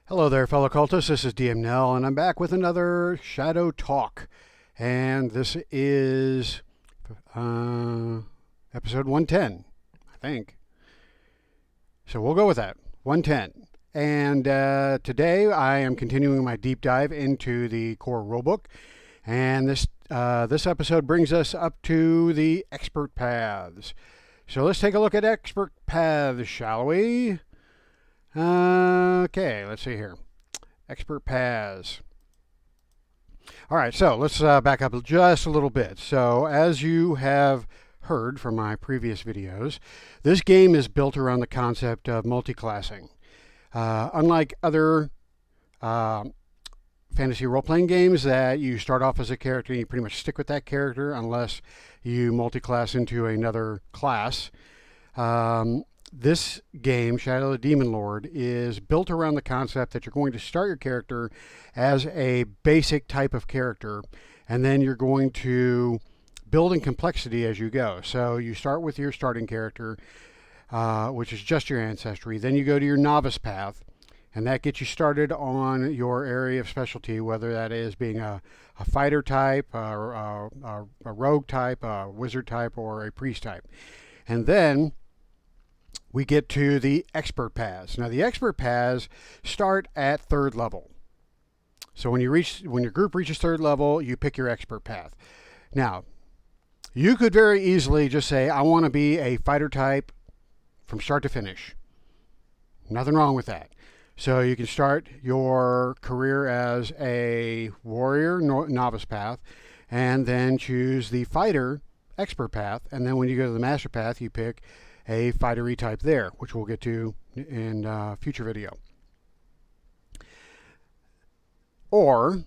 Hello there, fellow cultists. This is DM Nell, and I'm back with another Shadow Talk. And this is episode 110, I think. So we'll go with that, 110. And today I am continuing my deep dive into the Core Rulebook. And this episode brings us up to the expert paths. So let's take a look at expert paths, shall we? Okay, let's see here. Expert paths. All right, so let's back up just a little bit. So as you have heard from my previous videos, this game is built around the concept of multi-classing. Unlike other fantasy role-playing games that you start off as a character and you pretty much stick with that character unless you multi-class into another class, this game, Shadow of the Demon Lord, is built around the concept that you're going to start your character as a basic type of character, and then you're going to build in complexity as you go. So you start with your starting character, which is just your ancestry. Then you go to your novice path, and that gets you started on your area of specialty, whether that is being a fighter type, a rogue type, a wizard type, or a priest type. And then we get to the expert paths. Now, the expert paths start at third level. So when your group reaches third level, you pick your expert path. Now, you could very easily just say, I want to be a fighter type from start to finish. Nothing wrong with that. So you can start your career as a warrior novice path, and then choose the fighter expert path. And then when you go to the master path, you pick a fightery type there, which we'll get to in a future video. Or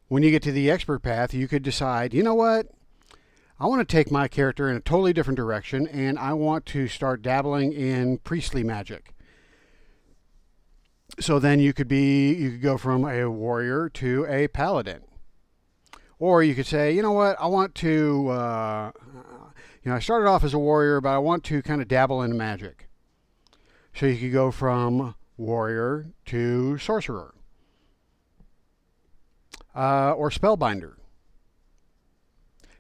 when you get to the expert path, you could decide, you know what? I want to take my character in a totally different direction, and I want to start dabbling in priestly magic. So then you could go from a warrior to a paladin. Or you could say, you know what? I want to I started off as a warrior, but I want to kind of dabble in magic. So you could go from warrior to sorcerer, or spellbinder.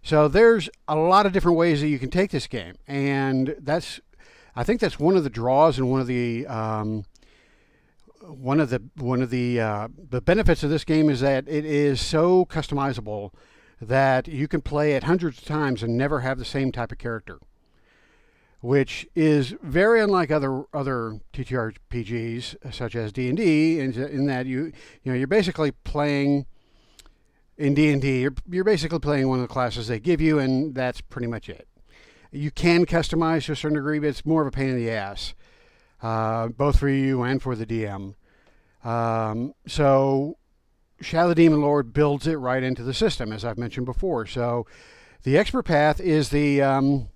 So there's a lot of different ways that you can take this game, and I think that's one of the draws and one of the benefits of this game is that it is so customizable that you can play it hundreds of times and never have the same type of character, which is very unlike other TTRPGs such as D&D, in that you're basically playing in D&D. You're basically playing one of the classes they give you, and that's pretty much it. You can customize to a certain degree, but it's more of a pain in the ass, both for you and for the DM. So Shadow the Demon Lord builds it right into the system, as I've mentioned before. So the expert path is the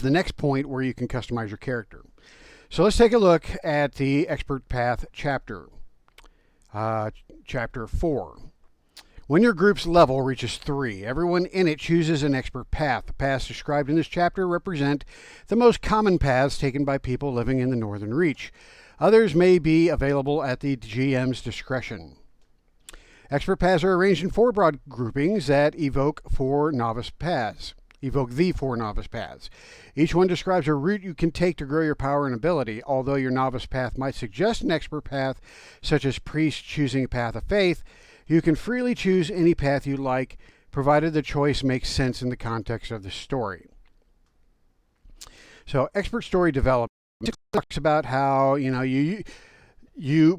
next point where you can customize your character. So let's take a look at the expert path chapter. Chapter 4. When your group's level reaches 3, everyone in it chooses an expert path. The paths described in this chapter represent the most common paths taken by people living in the Northern Reach. Others may be available at the GM's discretion. Expert paths are arranged in 4 broad groupings that evoke the 4 novice paths. Each one describes a route you can take to grow your power and ability. Although your novice path might suggest an expert path, such as priest choosing a path of faith, you can freely choose any path you like, provided the choice makes sense in the context of the story. So, expert story development talks about how you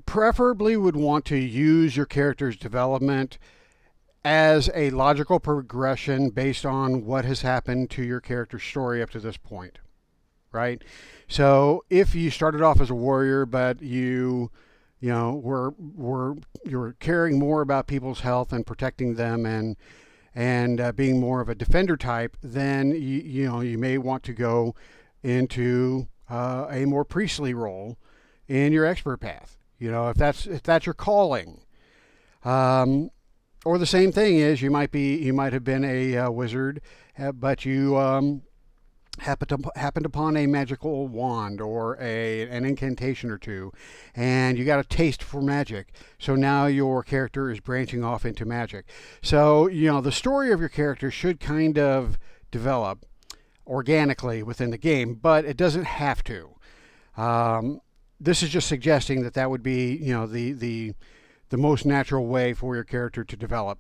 preferably would want to use your character's development as a logical progression based on what has happened to your character's story up to this point, right? So if you started off as a warrior, but you're caring more about people's health and protecting them and being more of a defender type, then you may want to go into a more priestly role in your expert path. If that's your calling. Or the same thing is you might have been a wizard, but you happened upon a magical wand or an incantation or two, and you got a taste for magic. So now your character is branching off into magic. So, the story of your character should kind of develop organically within the game, but it doesn't have to. This is just suggesting that would be, the most natural way for your character to develop.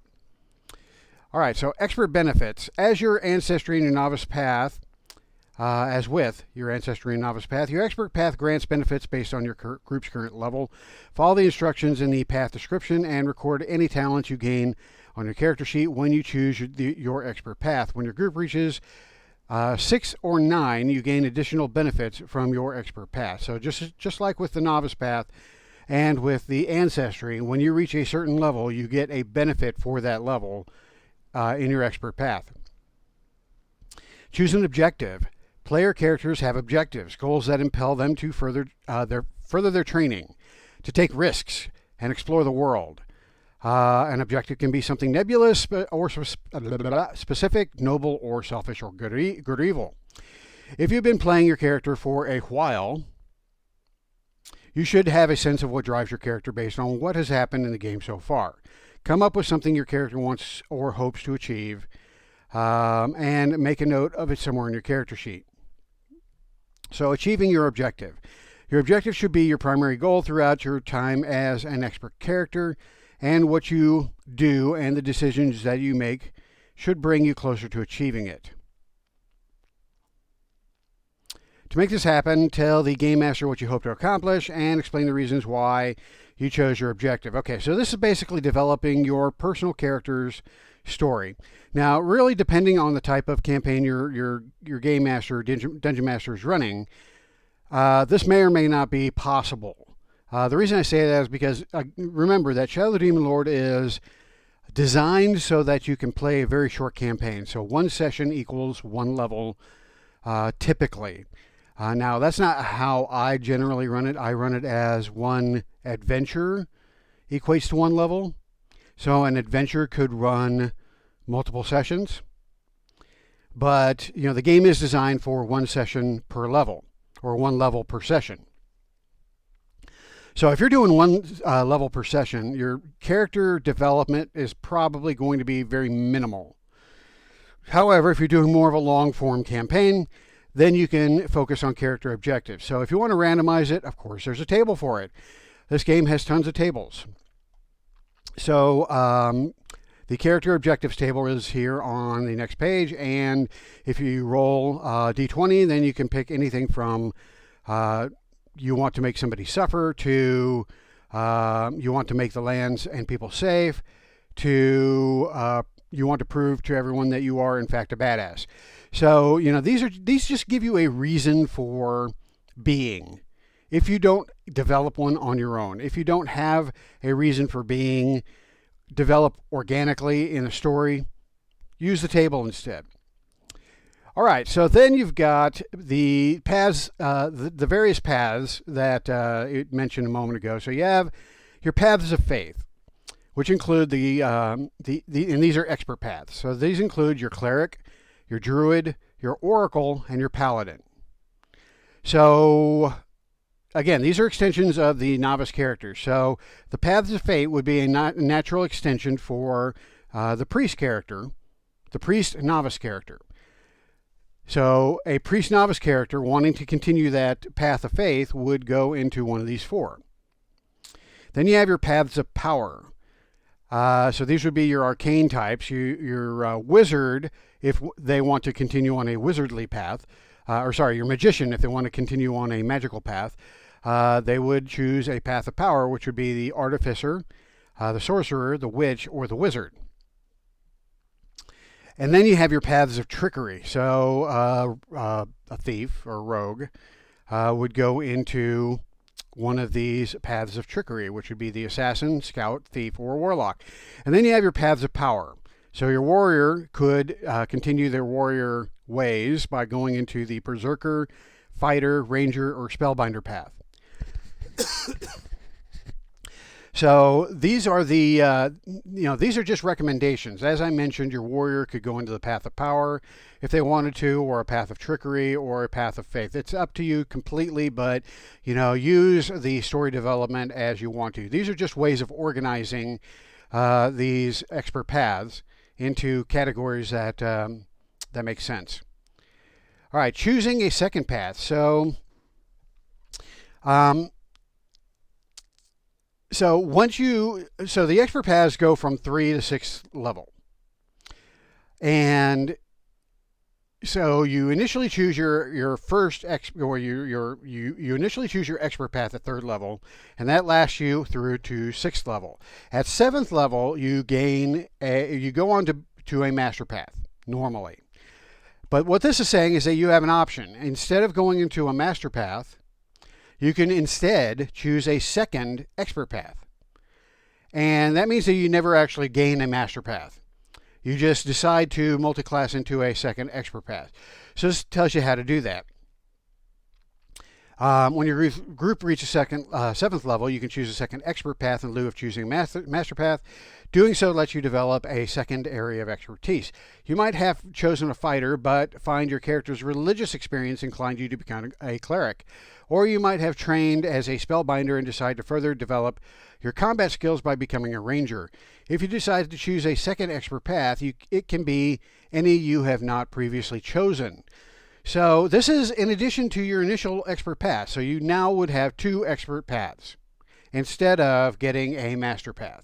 All right, so expert benefits. As your ancestry and your novice path, as with your ancestry and novice path, your expert path grants benefits based on your group's current level. Follow the instructions in the path description and record any talents you gain on your character sheet when you choose your expert path. When your group reaches 6 or 9, you gain additional benefits from your expert path. So just like with the novice path and with the ancestry, when you reach a certain level, you get a benefit for that level in your expert path. Choose an objective. Player characters have objectives, goals that impel them to further their training, to take risks and explore the world. An objective can be something nebulous or specific, noble or selfish, or good or evil. If you've been playing your character for a while, you should have a sense of what drives your character based on what has happened in the game so far. Come up with something your character wants or hopes to achieve, and make a note of it somewhere in your character sheet. So, achieving your objective. Your objective should be your primary goal throughout your time as an expert character, and what you do and the decisions that you make should bring you closer to achieving it. To make this happen, tell the Game Master what you hope to accomplish and explain the reasons why you chose your objective. Okay, so this is basically developing your personal character's story. Now, really depending on the type of campaign your Game Master or Dungeon Master is running, this may or may not be possible. The reason I say that is because remember that Shadow of the Demon Lord is designed so that you can play a very short campaign. So one session equals one level, typically. Now, that's not how I generally run it. I run it as one adventure equates to one level. So an adventure could run multiple sessions. But, the game is designed for one session per level, or one level per session. So if you're doing one level per session, your character development is probably going to be very minimal. However, if you're doing more of a long-form campaign, then you can focus on character objectives. So if you want to randomize it, of course, there's a table for it. This game has tons of tables. So the character objectives table is here on the next page, and if you roll D20, then you can pick anything from you want to make somebody suffer to you want to make the lands and people safe to you want to prove to everyone that you are in fact a badass. So, these just give you a reason for being. If you don't develop one on your own, if you don't have a reason for being developed organically in a story, use the table instead. All right, so then you've got the paths, the various paths that it mentioned a moment ago. So you have your paths of faith, which include and these are expert paths. So these include your cleric, your druid, your oracle, and your paladin. So again, these are extensions of the novice characters. So the paths of fate would be a natural extension for the priest character, the priest novice character. So a priest novice character wanting to continue that path of faith would go into one of these four. Then you have your paths of power. So these would be your arcane types, your wizard if they want to continue on a wizardly path, your magician if they want to continue on a magical path. They would choose a path of power, which would be the artificer, the sorcerer, the witch, or the wizard. And then you have your paths of trickery. So a thief or rogue would go into one of these paths of trickery, which would be the assassin, scout, thief, or warlock. And then you have your paths of power. So your warrior could continue their warrior ways by going into the berserker, fighter, ranger, or spellbinder path. So these are these are just recommendations. As I mentioned, your warrior could go into the path of power if they wanted to, or a path of trickery, or a path of faith. It's up to you completely, but use the story development as you want to. These are just ways of organizing these expert paths into categories that that make sense. All right, choosing a second path. So the expert paths go from 3 to 6 level, and so you initially choose your first you initially choose your expert path at 3rd level, and that lasts you through to 6th level. At 7th level, you go on to a master path normally. But what this is saying is that you have an option. Instead of going into a master path, you can instead choose a second expert path. And that means that you never actually gain a master path. You just decide to multi-class into a second expert path. So this tells you how to do that. When your group reaches 7th level, you can choose a second expert path in lieu of choosing a master path. Doing so lets you develop a second area of expertise. You might have chosen a fighter, but find your character's religious experience inclined you to become a cleric. Or you might have trained as a spellbinder and decide to further develop your combat skills by becoming a ranger. If you decide to choose a second expert path, it can be any you have not previously chosen. So this is in addition to your initial expert path. So you now would have 2 expert paths instead of getting a master path.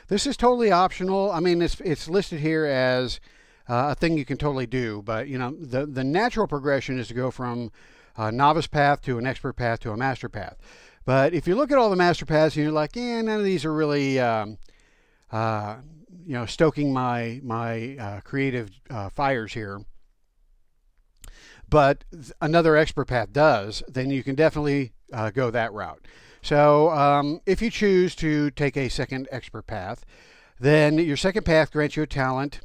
This is totally optional. I mean, it's listed here as a thing you can totally do, but the natural progression is to go from a novice path to an expert path to a master path. But if you look at all the master paths and you're like, none of these are really stoking my creative fires here, but another expert path does, then you can definitely go that route. So if you choose to take a second expert path, then your second path grants you a talent.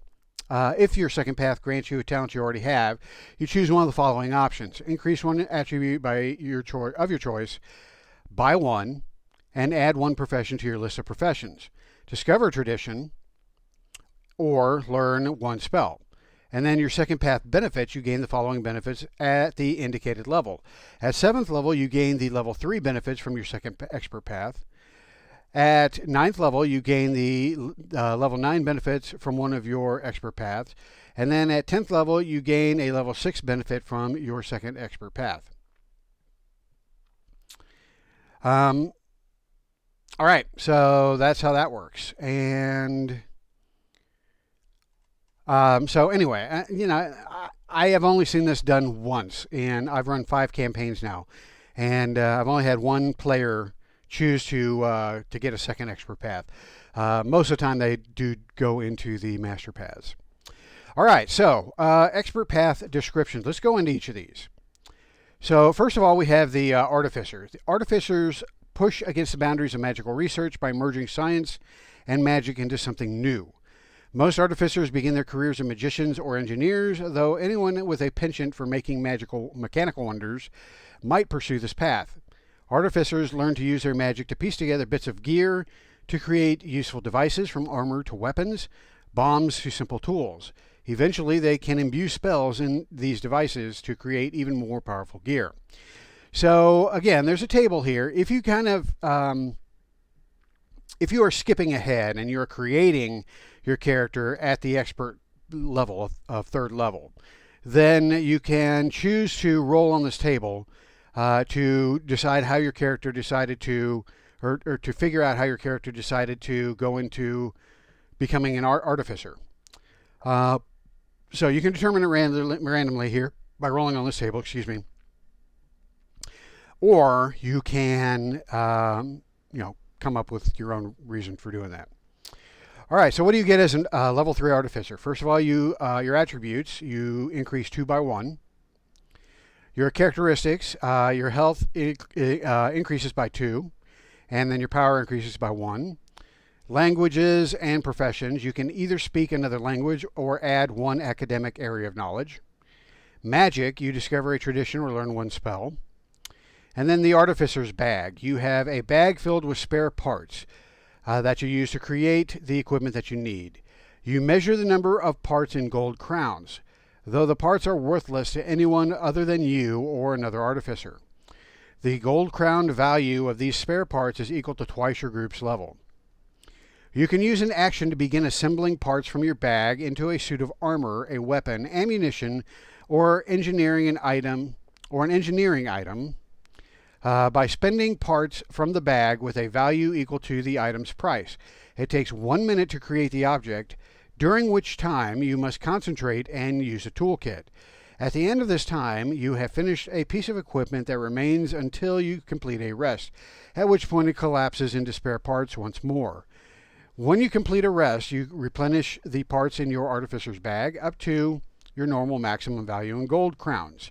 If your second path grants you a talent you already have, you choose one of the following options. Increase one attribute by your choice by 1, and add 1 profession to your list of professions. Discover a tradition, or learn 1 spell. And then your second path benefits, you gain the following benefits at the indicated level. At 7th level, you gain the level 3 benefits from your second expert path. At 9th level, you gain the level 9 benefits from one of your expert paths. And then at 10th level, you gain a level 6 benefit from your second expert path. All right, so that's how that works. And so anyway, I have only seen this done once, and I've run 5 campaigns now, and I've only had one player choose to get a second expert path. Most of the time, they do go into the master paths. All right, so expert path descriptions. Let's go into each of these. So first of all, we have the artificers. The artificers push against the boundaries of magical research by merging science and magic into something new. Most artificers begin their careers as magicians or engineers, though anyone with a penchant for making mechanical wonders might pursue this path. Artificers learn to use their magic to piece together bits of gear to create useful devices, from armor to weapons, bombs to simple tools. Eventually, they can imbue spells in these devices to create even more powerful gear. So again, there's a table here. If you if you are skipping ahead and you're creating your character at the expert level of 3rd level, then you can choose to roll on this table to decide how your character decided to, or to figure out how your character decided to go into becoming an artificer. So you can determine it randomly here by rolling on this table, excuse me. Or you can, come up with your own reason for doing that. All right, so what do you get as a level 3 artificer? First of all, your attributes, you increase 2 by 1. Your characteristics, your health increases by 2, and then your power increases by 1. Languages and professions, you can either speak another language or add 1 academic area of knowledge. Magic, you discover a tradition or learn 1 spell. And then the artificer's bag. You have a bag filled with spare parts. that you use to create the equipment that you need. You measure the number of parts in gold crowns, though the parts are worthless to anyone other than you or another artificer. The gold crown value of these spare parts is equal to twice your group's level. You can use an action to begin assembling parts from your bag into a suit of armor, a weapon, ammunition, or engineering an item, by spending parts from the bag with a value equal to the item's price. It takes 1 minute to create the object, during which time you must concentrate and use a toolkit. At the end of this time, you have finished a piece of equipment that remains until you complete a rest, at which point it collapses into spare parts once more. When you complete a rest, you replenish the parts in your artificer's bag up to your normal maximum value in gold crowns.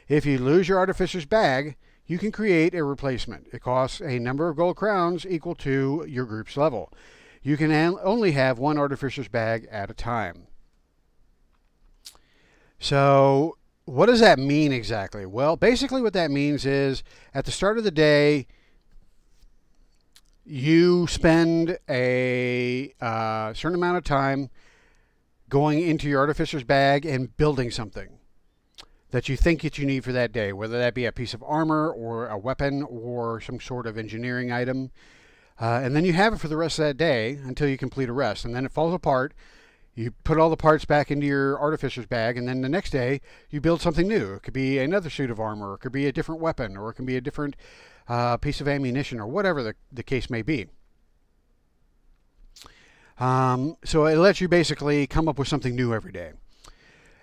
If you lose your artificer's bag, you can create a replacement. It costs a number of gold crowns equal to your group's level. You can only have one artificer's bag at a time. So, what does that mean exactly? Well, basically what that means is at the start of the day, you spend a certain amount of time going into your artificer's bag and building something that you think that you need for that day, whether that be a piece of armor or a weapon or some sort of engineering item. And then you have it for the rest of that day until you complete a rest. And then it falls apart. You put all the parts back into your artificer's bag, and then the next day you build something new. It could be another suit of armor, or it could be a different weapon, or it can be a different piece of ammunition, or whatever the case may be. So it lets you basically come up with something new every day.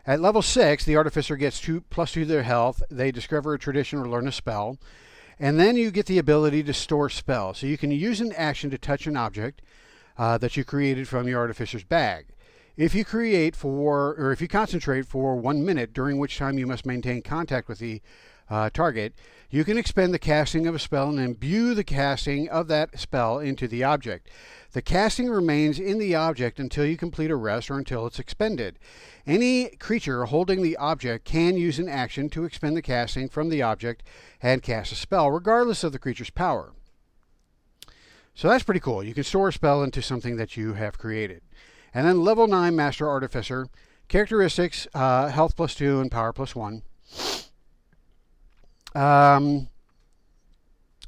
At level 6, the artificer gets +2 to their health. They discover a tradition or learn a spell. And then you get the ability to store spells. So you can use an action to touch an object that you created from your artificer's bag. If you concentrate for 1 minute, during which time you must maintain contact with the target, you can expend the casting of a spell and imbue the casting of that spell into the object. The casting remains in the object until you complete a rest or until it's expended. Any creature holding the object can use an action to expend the casting from the object and cast a spell, regardless of the creature's power. So that's pretty cool. You can store a spell into something that you have created. And then level 9 Master Artificer. Characteristics, health +2 and power +1.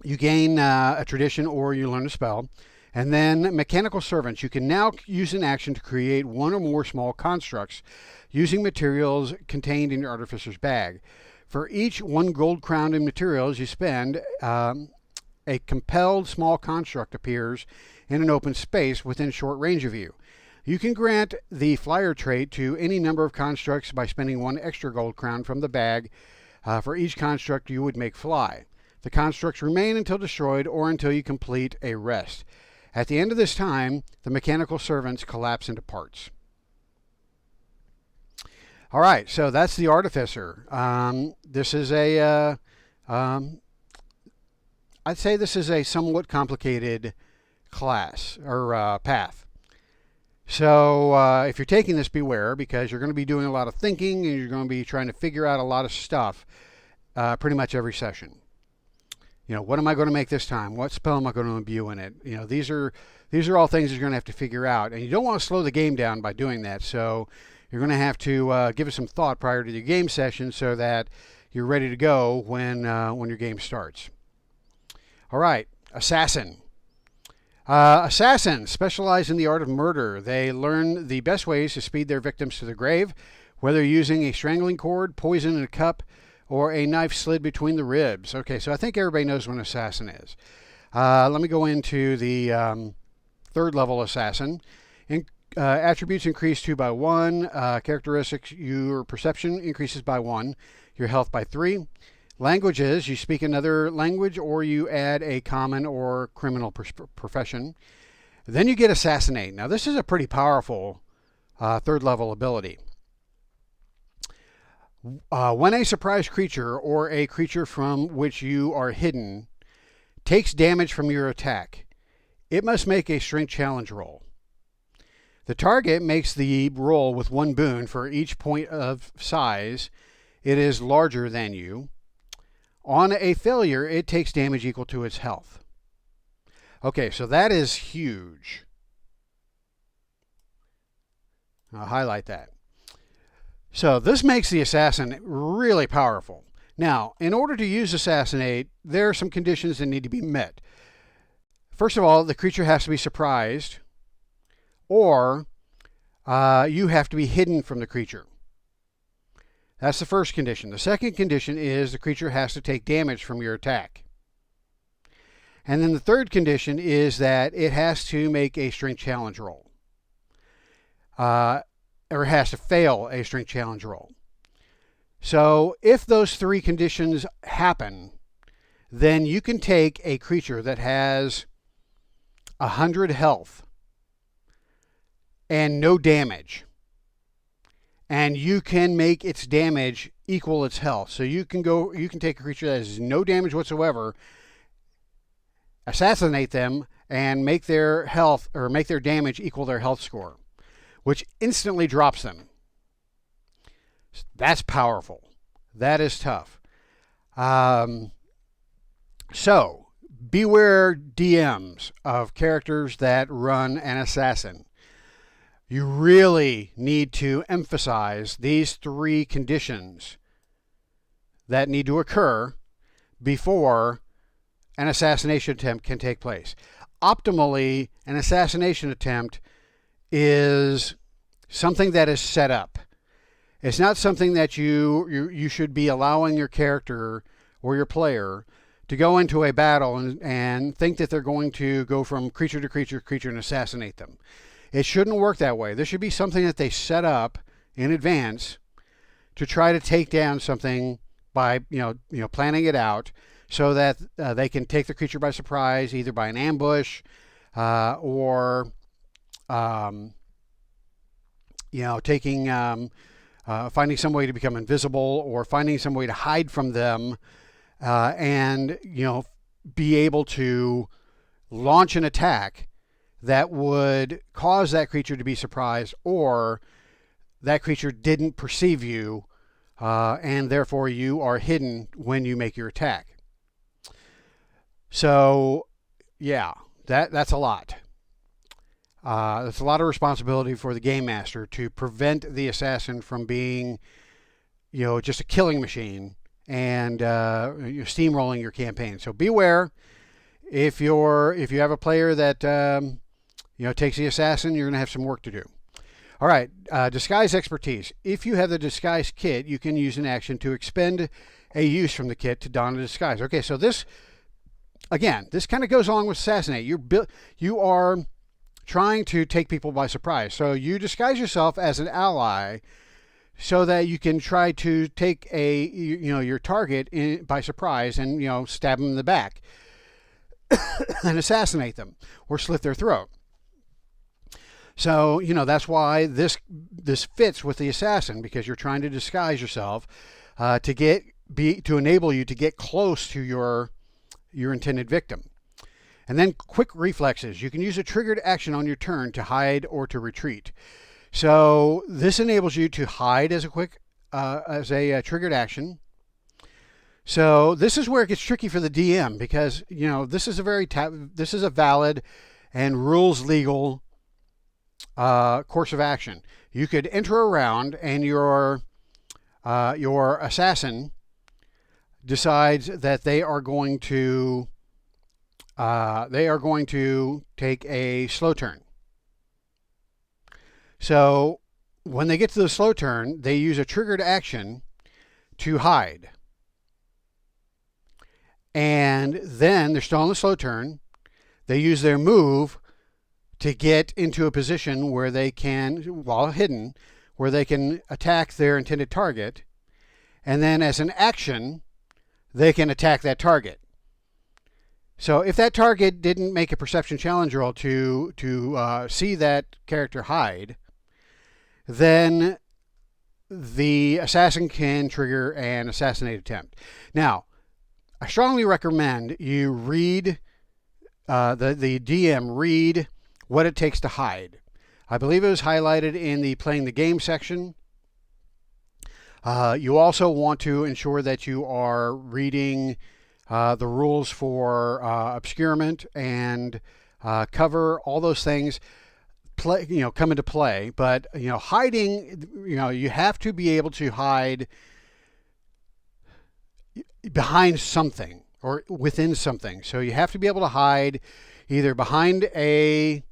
You gain a tradition or you learn a spell. And then mechanical servants. You can now use an action to create one or more small constructs using materials contained in your artificer's bag. For each 1 gold crown in materials you spend, a compelled small construct appears in an open space within short range of you. You can grant the flyer trait to any number of constructs by spending 1 extra gold crown from the bag for each construct you would make fly. The constructs remain until destroyed or until you complete a rest. At the end of this time, the mechanical servants collapse into parts. All right, so that's the Artificer. This is I'd say this is a somewhat complicated class or path. So if you're taking this, beware, because you're going to be doing a lot of thinking and you're going to be trying to figure out a lot of stuff pretty much every session. You know, what am I going to make this time? What spell am I going to imbue in it? You know, these are all things you're going to have to figure out, and you don't want to slow the game down by doing that. So you're going to have to give it some thought prior to your game session so that you're ready to go when your game starts. All right, Assassin. Assassins specialize in the art of murder. They learn the best ways to speed their victims to the grave, whether using a strangling cord, poison in a cup, or a knife slid between the ribs. Okay, so I think everybody knows what an assassin is. Let me go into the 3rd level assassin. Attributes increase 2 by 1. Characteristics, your perception increases by 1. Your health by 3. Languages, you speak another language or you add a common or criminal profession. Then you get assassinate. Now this is a pretty powerful 3rd level ability. When a surprise creature or a creature from which you are hidden takes damage from your attack, it must make a strength challenge roll. The target makes the roll with 1 boon for each point of size it is larger than you. On a failure, it takes damage equal to its health. Okay, so that is huge. I'll highlight that. So this makes the assassin really powerful. Now, in order to use assassinate, there are some conditions that need to be met. First of all, the creature has to be surprised, or you have to be hidden from the creature. That's the first condition. The second condition is the creature has to take damage from your attack. And then the third condition is that it has to make a strength challenge roll. Or it has to fail a strength challenge roll. So if those three conditions happen, then you can take a creature that has 100 health and no damage, and you can make its damage equal its health. So you can take a creature that has no damage whatsoever, assassinate them, and make their health or make their damage equal their health score, which instantly drops them. That's powerful. That is tough. So beware DMs of characters that run an assassin. You really need to emphasize these three conditions that need to occur before an assassination attempt can take place. Optimally, an assassination attempt is something that is set up. It's not something that you should be allowing your character or your player to go into a battle and think that they're going to go from creature to creature and assassinate them. It shouldn't work that way. This should be something that they set up in advance to try to take down something by planning it out so that they can take the creature by surprise, either by an ambush or finding some way to become invisible, or finding some way to hide from them, and be able to launch an attack that would cause that creature to be surprised, or that creature didn't perceive you, and therefore you are hidden when you make your attack. So, yeah, that's a lot. That's a lot of responsibility for the game master to prevent the assassin from being, just a killing machine and you're steamrolling your campaign. So beware. If you have a player that takes the assassin, you're going to have some work to do. All right, disguise expertise. If you have the disguise kit, you can use an action to expend a use from the kit to don a disguise. Okay, so this kind of goes along with assassinate. You are trying to take people by surprise. So you disguise yourself as an ally so that you can try to take your target by surprise and stab them in the back and assassinate them or slit their throat. So that's why this fits with the assassin, because you're trying to disguise yourself to enable you to get close to your intended victim. And then quick reflexes. You can use a triggered action on your turn to hide or to retreat. So this enables you to hide as a triggered action. So this is where it gets tricky for the DM, because this is a valid and rules legal course of action. You could enter a round and your assassin decides that they are going to take a slow turn. So when they get to the slow turn, they use a triggered action to hide. And then they're still on the slow turn. They use their move to get into a position where they can, while hidden, where they can attack their intended target. And then as an action, they can attack that target. So if that target didn't make a perception challenge roll to see that character hide, then the assassin can trigger an assassinate attempt. Now, I strongly recommend you read, the DM read what it takes to hide. I believe it was highlighted in the playing the game section. You also want to ensure that you are reading the rules for obscurement and cover, all those things come into play. But hiding, you have to be able to hide behind something or within something. So you have to be able to hide either behind an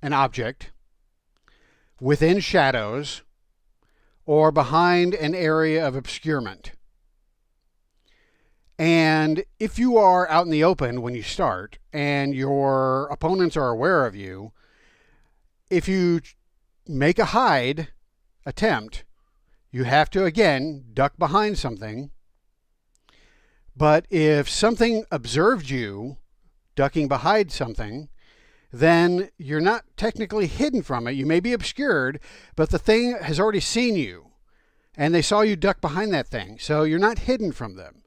object, within shadows, or behind an area of obscurement. And if you are out in the open when you start and your opponents are aware of you, if you make a hide attempt, you have to again duck behind something. But if something observed you ducking behind something, then you're not technically hidden from it. You may be obscured, but the thing has already seen you and they saw you duck behind that thing. So you're not hidden from them.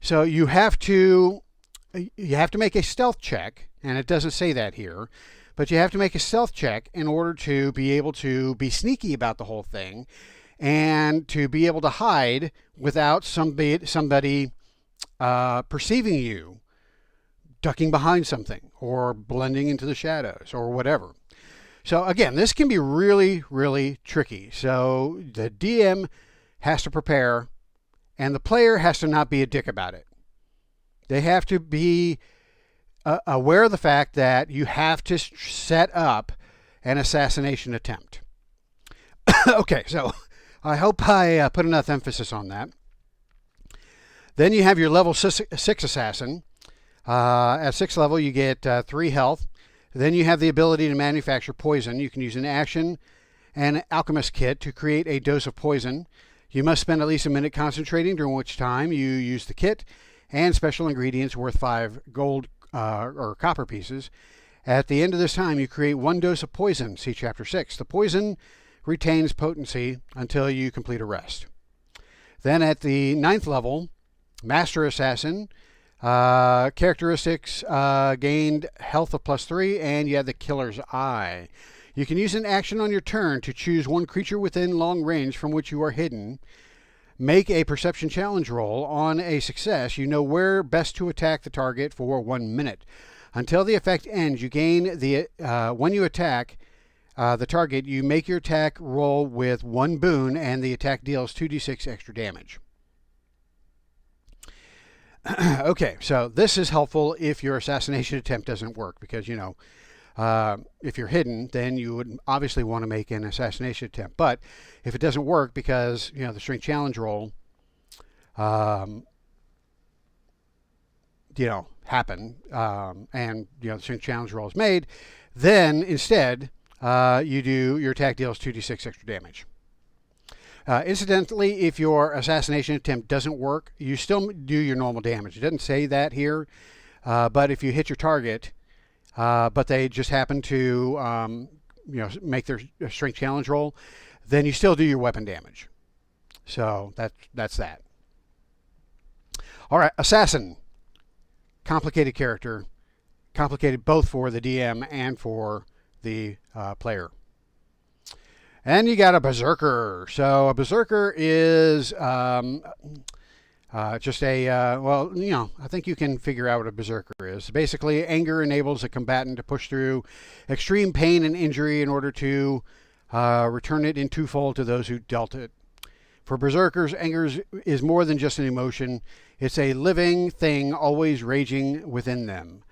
So you have to make a stealth check, and it doesn't say that here, but you have to make a stealth check in order to be able to be sneaky about the whole thing and to be able to hide without somebody perceiving you ducking behind something or blending into the shadows or whatever. So again, this can be really, really tricky. So the DM has to prepare, and the player has to not be a dick about it. They have to be aware of the fact that you have to set up an assassination attempt. Okay, so I hope I put enough emphasis on that. Then you have your level 6 assassin. At 6th level, you get 3 health. Then you have the ability to manufacture poison. You can use an action and alchemist kit to create a dose of poison. You must spend at least a minute concentrating, during which time you use the kit and special ingredients worth 5 gold or copper pieces. At the end of this time, you create 1 dose of poison. See Chapter 6. The poison retains potency until you complete a rest. Then at the 9th level, Master Assassin, characteristics gained health of +3, and you have the Killer's Eye. You can use an action on your turn to choose 1 creature within long range from which you are hidden. Make a perception challenge roll. On a success, you know where best to attack the target for 1 minute. Until the effect ends, you gain the when you attack the target, you make your attack roll with 1 boon, and the attack deals 2d6 extra damage. Okay, so this is helpful if your assassination attempt doesn't work, because, if you're hidden, then you would obviously want to make an assassination attempt. But if it doesn't work because, the strength challenge roll, happened, and, the strength challenge roll is made, then instead, your attack deals 2d6 extra damage. Incidentally, if your assassination attempt doesn't work, you still do your normal damage. It doesn't say that here, but if you hit your target, but they just happen to, make their strength challenge roll, then you still do your weapon damage. So that's that. All right, Assassin. Complicated character. Complicated both for the DM and for the player. And you got a Berserker. So a Berserker is just a, I think you can figure out what a Berserker is. Basically, anger enables a combatant to push through extreme pain and injury in order to return it in twofold to those who dealt it. For Berserkers, anger is more than just an emotion. It's a living thing always raging within them,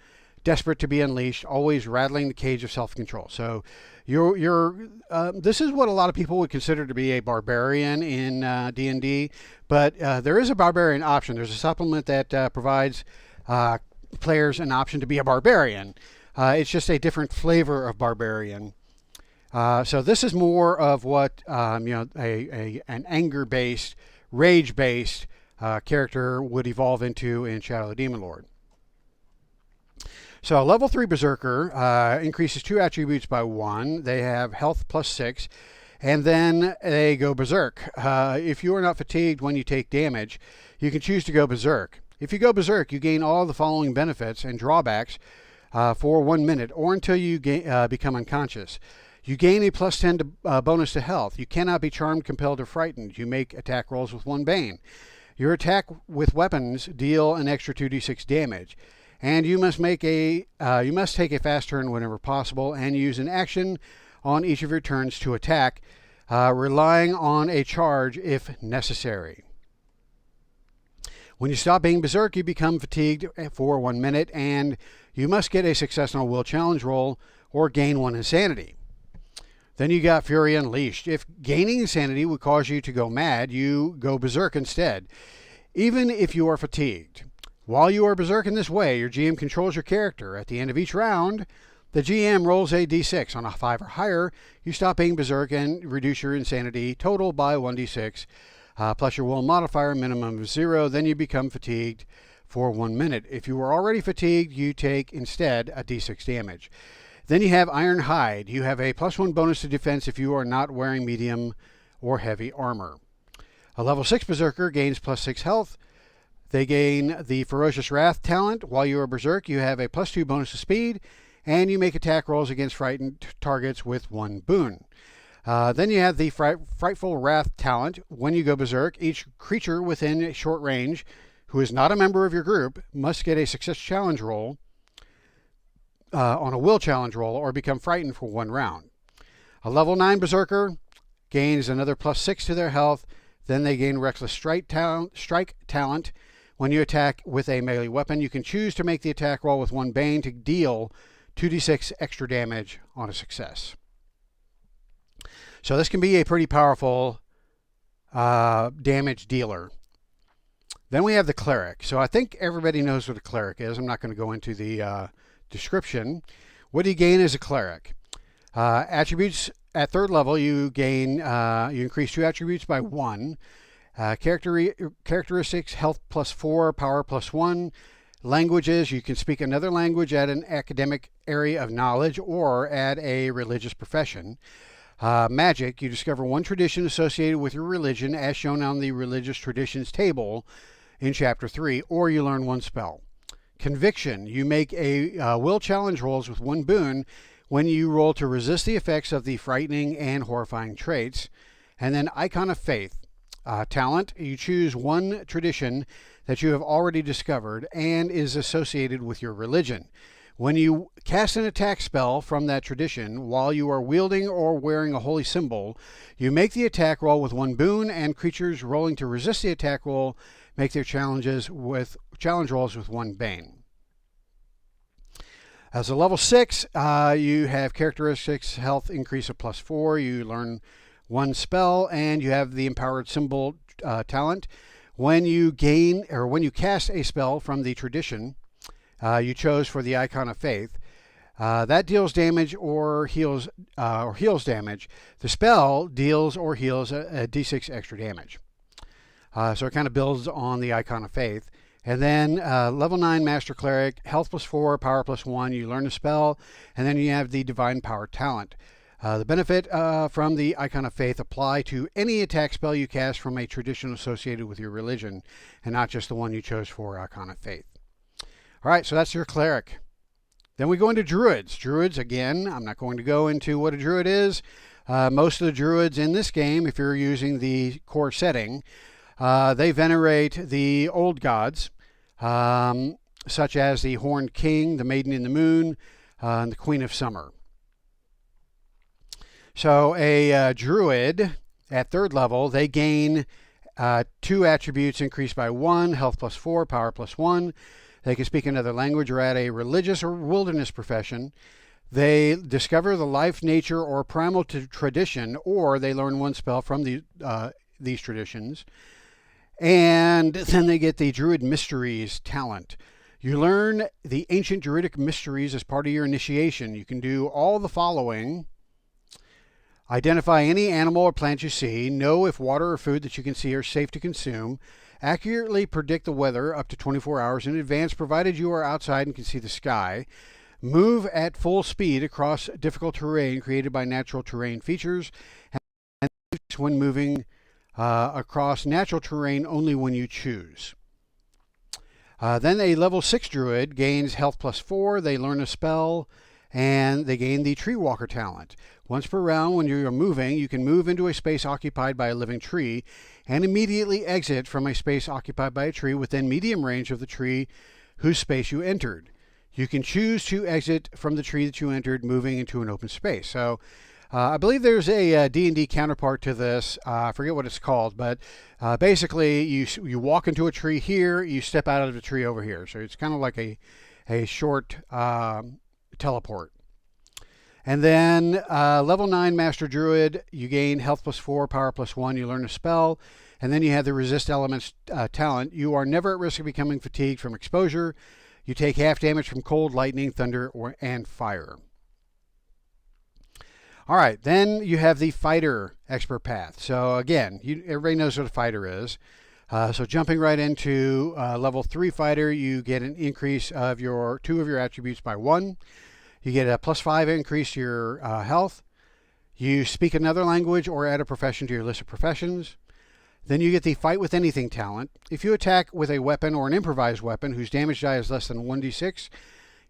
desperate to be unleashed, always rattling the cage of self-control. So this is what a lot of people would consider to be a barbarian in D&D, but there is a barbarian option. There's a supplement that provides players an option to be a barbarian. It's just a different flavor of barbarian. So this is more of what an anger-based, rage-based character would evolve into in Shadow of the Demon Lord. So a level 3 Berserker increases 2 attributes by 1. They have health +6, and then they go Berserk. If you are not fatigued when you take damage, you can choose to go Berserk. If you go Berserk, you gain all the following benefits and drawbacks for 1 minute, or until you become unconscious. You gain a +10 bonus to health. You cannot be charmed, compelled, or frightened. You make attack rolls with 1 bane. Your attack with weapons deal an extra 2d6 damage, and you must take a fast turn whenever possible and use an action on each of your turns to attack, relying on a charge if necessary. When you stop being berserk, you become fatigued for 1 minute, and you must get a success on a will challenge roll or gain 1 insanity. Then you got Fury Unleashed. If gaining insanity would cause you to go mad, you go berserk instead, even if you are fatigued. While you are berserk in this way, your GM controls your character. At the end of each round, the GM rolls a d6. On a 5 or higher, you stop being berserk and reduce your insanity total by 1d6, plus your will modifier, minimum of 0. Then you become fatigued for 1 minute. If you were already fatigued, you take instead a d6 damage. Then you have Iron Hide. You have a +1 bonus to defense if you are not wearing medium or heavy armor. A level 6 Berserker gains +6 health. They gain the Ferocious Wrath talent. While you are Berserk, you have a +2 bonus to speed, and you make attack rolls against frightened targets with 1 boon. Then you have the Frightful Wrath talent. When you go Berserk, each creature within short range who is not a member of your group must get a success challenge roll on a will challenge roll or become frightened for 1 round. A level 9 Berserker gains another +6 to their health. Then they gain Reckless Strike talent. When you attack with a melee weapon, you can choose to make the attack roll with 1 Bane to deal 2d6 extra damage on a success. So this can be a pretty powerful damage dealer. Then we have the Cleric. So I think everybody knows what a Cleric is. I'm not going to go into the description. What do you gain as a Cleric? Attributes at 3rd level, you gain you increase 2 attributes by 1. Characteristics: health +4, power +1. Languages: you can speak another language, at an academic area of knowledge, or add a religious profession. Magic: you discover 1 tradition associated with your religion as shown on the religious traditions table in chapter 3, or you learn 1 spell. Conviction: you make a will challenge rolls with 1 boon when you roll to resist the effects of the frightening and horrifying traits. And then Icon of Faith. Talent: you choose 1 tradition that you have already discovered and is associated with your religion. When you cast an attack spell from that tradition while you are wielding or wearing a holy symbol, you make the attack roll with 1 boon, and creatures rolling to resist the attack roll make their challenge rolls with 1 Bane. As a level 6, you have characteristics: health increase of +4. You learn 1 spell, and you have the Empowered Symbol talent. When you cast a spell from the tradition you chose for the Icon of Faith, that deals damage or heals damage. The spell deals or heals a d6 extra damage. So it kind of builds on the Icon of Faith. And then level 9 Master Cleric, health +4, power +1. You learn a spell, and then you have the Divine Power talent. The benefit from the Icon of Faith apply to any attack spell you cast from a tradition associated with your religion, and not just the one you chose for Icon of Faith. All right, so that's your Cleric. Then we go into Druids. Druids, again, I'm not going to go into what a Druid is. Most of the Druids in this game, if you're using the core setting, they venerate the old gods, such as the Horned King, the Maiden in the Moon, and the Queen of Summer. So a Druid at 3rd level, they gain 2 attributes increased by 1, health +4, power +1. They can speak another language or add a religious or wilderness profession. They discover the life, nature, or primal tradition, or they learn 1 spell from these traditions. And then they get the Druid Mysteries talent. You learn the ancient Druidic mysteries as part of your initiation. You can do all the following: identify any animal or plant you see, know if water or food that you can see are safe to consume, accurately predict the weather up to 24 hours in advance provided you are outside and can see the sky, move at full speed across difficult terrain created by natural terrain features, and when moving across natural terrain only when you choose. Then a level 6 Druid gains health +4. They learn a spell, and they gain the Tree Walker talent. Once per round, when you're moving, you can move into a space occupied by a living tree and immediately exit from a space occupied by a tree within medium range of the tree whose space you entered. You can choose to exit from the tree that you entered, moving into an open space. So I believe there's a D&D counterpart to this. I forget what it's called, but basically you walk into a tree here, you step out of the tree over here. So it's kind of like a short teleport. And then level 9 Master Druid, you gain health +4, power +1, you learn a spell. And then you have the resist elements talent. You are never at risk of becoming fatigued from exposure. You take half damage from cold, lightning, thunder, and fire. All right, then you have the fighter expert path. So again, everybody knows what a fighter is. So jumping right into level 3 fighter, you get an increase of two of your attributes by 1. You get a +5 increase to your health. You speak another language or add a profession to your list of professions. Then you get the fight with anything talent. If you attack with a weapon or an improvised weapon whose damage die is less than 1d6,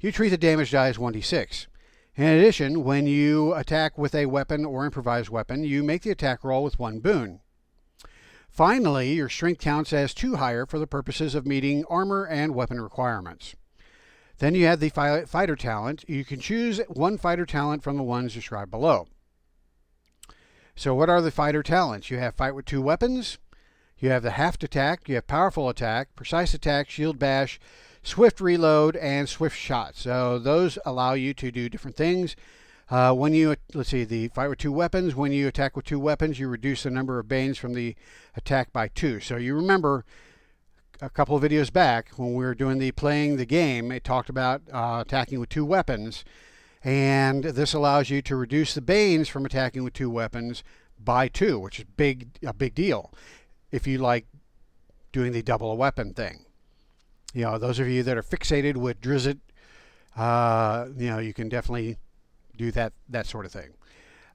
you treat the damage die as 1d6. In addition, when you attack with a weapon or improvised weapon, you make the attack roll with 1 boon. Finally, your strength counts as 2 higher for the purposes of meeting armor and weapon requirements. Then you have the fighter talent. You can choose 1 fighter talent from the ones described below. So what are the fighter talents? You have fight with 2 weapons. You have the half attack. You have powerful attack, precise attack, shield bash, swift reload, and swift shot. So those allow you to do different things. Let's see, the fight with 2 weapons. When you attack with 2 weapons, you reduce the number of banes from the attack by 2. So you remember a couple of videos back when we were doing playing the game, it talked about attacking with 2 weapons. And this allows you to reduce the banes from attacking with 2 weapons by 2, which is a big deal if you like doing the double a weapon thing. Those of you that are fixated with Drizzt, you can definitely do that sort of thing.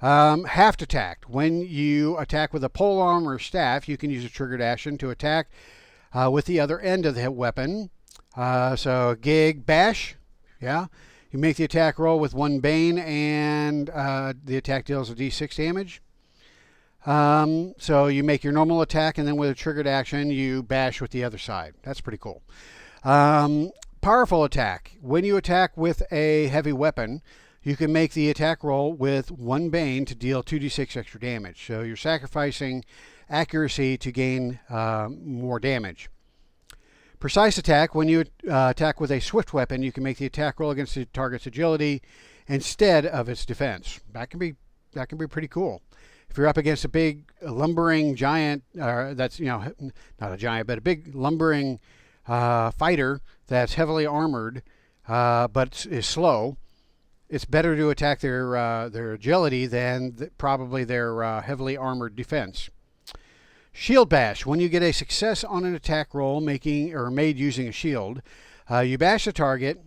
Half attack. When you attack with a polearm or staff, you can use a triggered action to attack with the other end of the weapon. So gig bash, yeah. You make the attack roll with 1 bane, and the attack deals a d6 damage. So you make your normal attack, and then with a triggered action, you bash with the other side. That's pretty cool. Powerful attack. When you attack with a heavy weapon, you can make the attack roll with 1 bane to deal 2d6 extra damage. So you're sacrificing accuracy to gain more damage. Precise attack. When you attack with a swift weapon, you can make the attack roll against the target's agility instead of its defense. That can be pretty cool. If you're up against a big lumbering giant, that's not a giant, but a big lumbering fighter that's heavily armored but is slow, it's better to attack their agility than probably their heavily armored defense. Shield bash. When you get a success on an attack roll made using a shield, you bash the target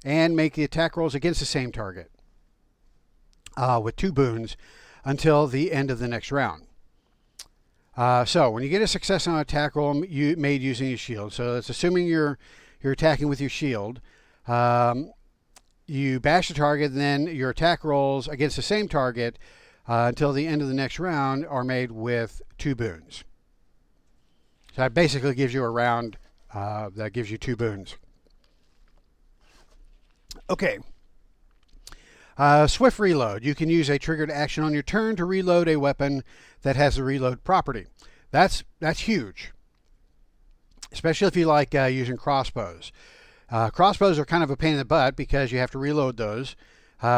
and make the attack rolls against the same target with 2 boons until the end of the next round. So when you get a success on an attack roll made using a shield, so it's assuming you're attacking with your shield, you bash the target, and then your attack rolls against the same target until the end of the next round are made with 2 boons. So that basically gives you a round that gives you 2 boons. Okay. Swift reload. You can use a triggered action on your turn to reload a weapon that has the reload property. That's huge, especially if you like using crossbows. Crossbows are kind of a pain in the butt because you have to reload those,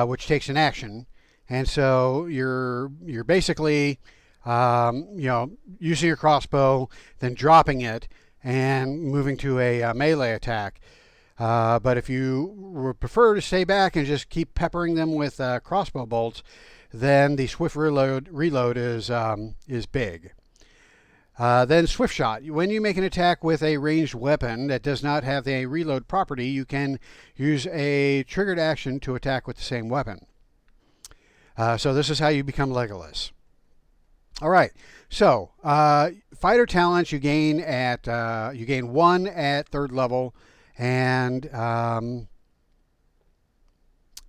which takes an action, and so you're basically using your crossbow, then dropping it and moving to a melee attack. But if you would prefer to stay back and just keep peppering them with crossbow bolts, then the swift reload is big. Then swift shot. When you make an attack with a ranged weapon that does not have a reload property, you can use a triggered action to attack with the same weapon. So this is how you become Legolas. All right. So fighter talents you gain 1 at 3rd level, and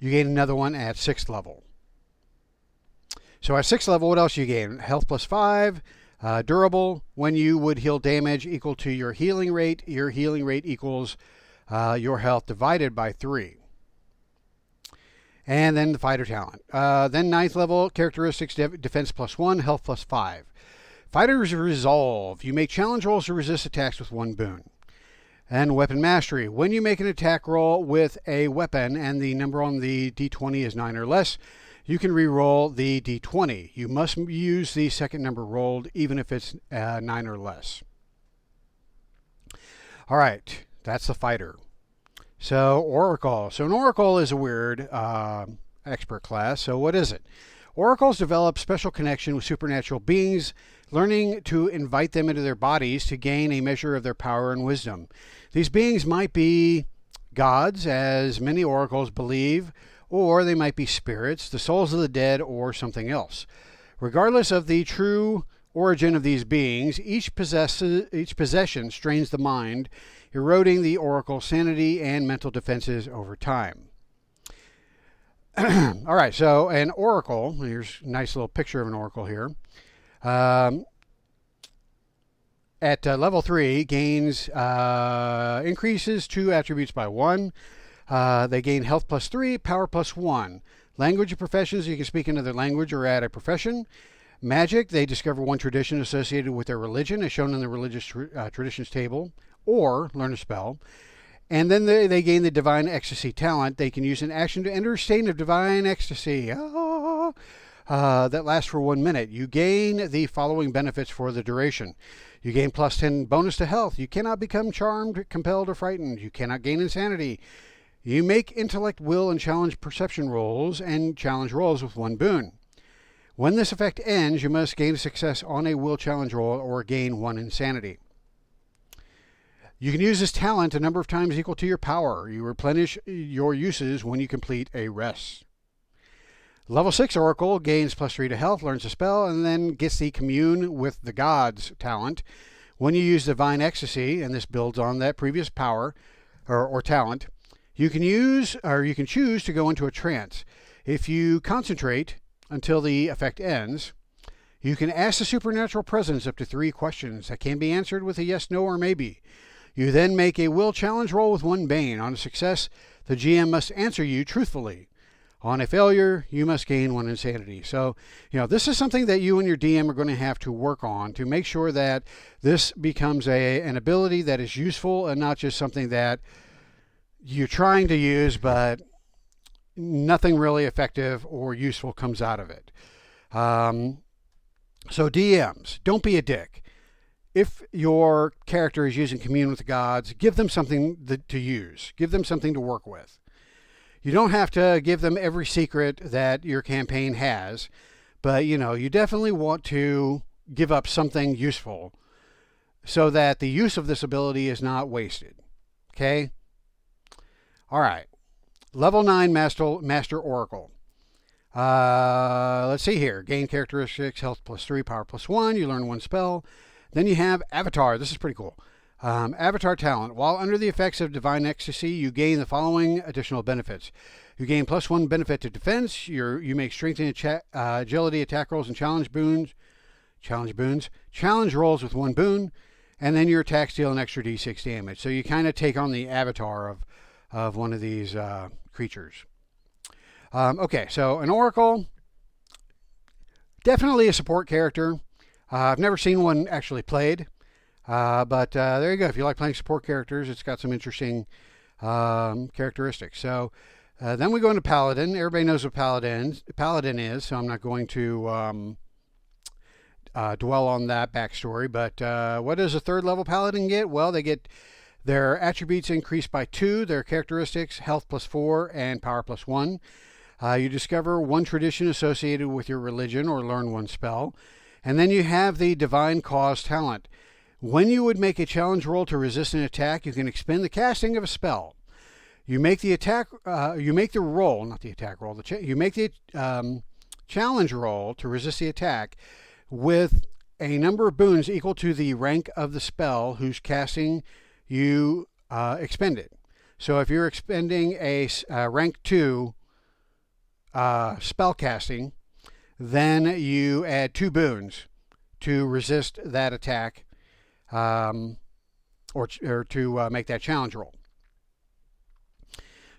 you gain another one at 6th level. So at 6th level, what else you gain? Health plus 5, durable. When you would heal damage equal to your healing rate equals your health divided by 3. And then the fighter talent. Then 9th level, characteristics, defense plus 1, health plus 5. Fighter's resolve. You make challenge rolls to resist attacks with 1 boon. And weapon mastery. When you make an attack roll with a weapon and the number on the d20 is 9 or less, you can re-roll the d20. You must use the second number rolled even if it's 9 or less. All right, that's the fighter. So Oracle. So an Oracle is a weird expert class. So what is it? Oracles develop special connection with supernatural beings, learning to invite them into their bodies to gain a measure of their power and wisdom. These beings might be gods, as many oracles believe, or they might be spirits, the souls of the dead, or something else. Regardless of the true origin of these beings, each possession strains the mind, eroding the oracle's sanity and mental defenses over time. All right, so an oracle, here's a nice little picture of an oracle here. At level 3, gains increases 2 attributes by 1. They gain health plus 3, power plus 1. Language and professions, you can speak another language or add a profession. Magic, they discover one tradition associated with their religion, as shown in the religious traditions table, or learn a spell. And then they gain the divine ecstasy talent. They can use an action to enter a state of divine ecstasy that lasts for 1 minute. You gain the following benefits for the duration. You gain plus 10 bonus to health. You cannot become charmed, compelled, or frightened. You cannot gain insanity. You make intellect, will, and challenge perception rolls and challenge rolls with 1 boon. When this effect ends, you must gain a success on a will challenge roll or gain 1 insanity. You can use this talent a number of times equal to your power. You replenish your uses when you complete a rest. Level 6 Oracle gains plus 3 to health, learns a spell, and then gets the Commune with the Gods talent. When you use Divine Ecstasy, and this builds on that previous power or talent, you can choose to go into a trance. If you concentrate until the effect ends, you can ask the supernatural presence up to 3 questions that can be answered with a yes, no, or maybe. You then make a will challenge roll with 1 bane. On a success, the GM must answer you truthfully. On a failure, you must gain 1 insanity. So, this is something that you and your DM are going to have to work on to make sure that this becomes an ability that is useful and not just something that you're trying to use, but nothing really effective or useful comes out of it. So DMs, don't be a dick. If your character is using Commune with the Gods, give them something to use. Give them something to work with. You don't have to give them every secret that your campaign has, but you definitely want to give up something useful so that the use of this ability is not wasted. Okay? All right. Level 9 Master Oracle. Let's see here. Gain characteristics, health plus 3, power plus 1. You learn 1 spell. Then you have Avatar. This is pretty cool. Avatar talent. While under the effects of Divine Ecstasy, you gain the following additional benefits. You gain plus 1 benefit to defense. You make strength and agility attack rolls and challenge rolls with 1 boon. And then your attacks deal an extra d6 damage. So you kind of take on the avatar of one of these creatures. Okay, so an Oracle. Definitely a support character. I've never seen one actually played, but there you go. If you like playing support characters, it's got some interesting characteristics. So then we go into Paladin. Everybody knows what Paladin is, so I'm not going to dwell on that backstory. But what does a 3rd level Paladin get? Well, they get their attributes increased by 2, their characteristics, health plus 4, and power plus 1. You discover 1 tradition associated with your religion or learn 1 spell. And then you have the Divine Cause talent. When you would make a challenge roll to resist an attack, you can expend the casting of a spell. You make the challenge roll to resist the attack with a number of boons equal to the rank of the spell whose casting you expended. So if you're expending a rank 2 spell casting, then you add 2 boons to resist that attack, or to make that challenge roll.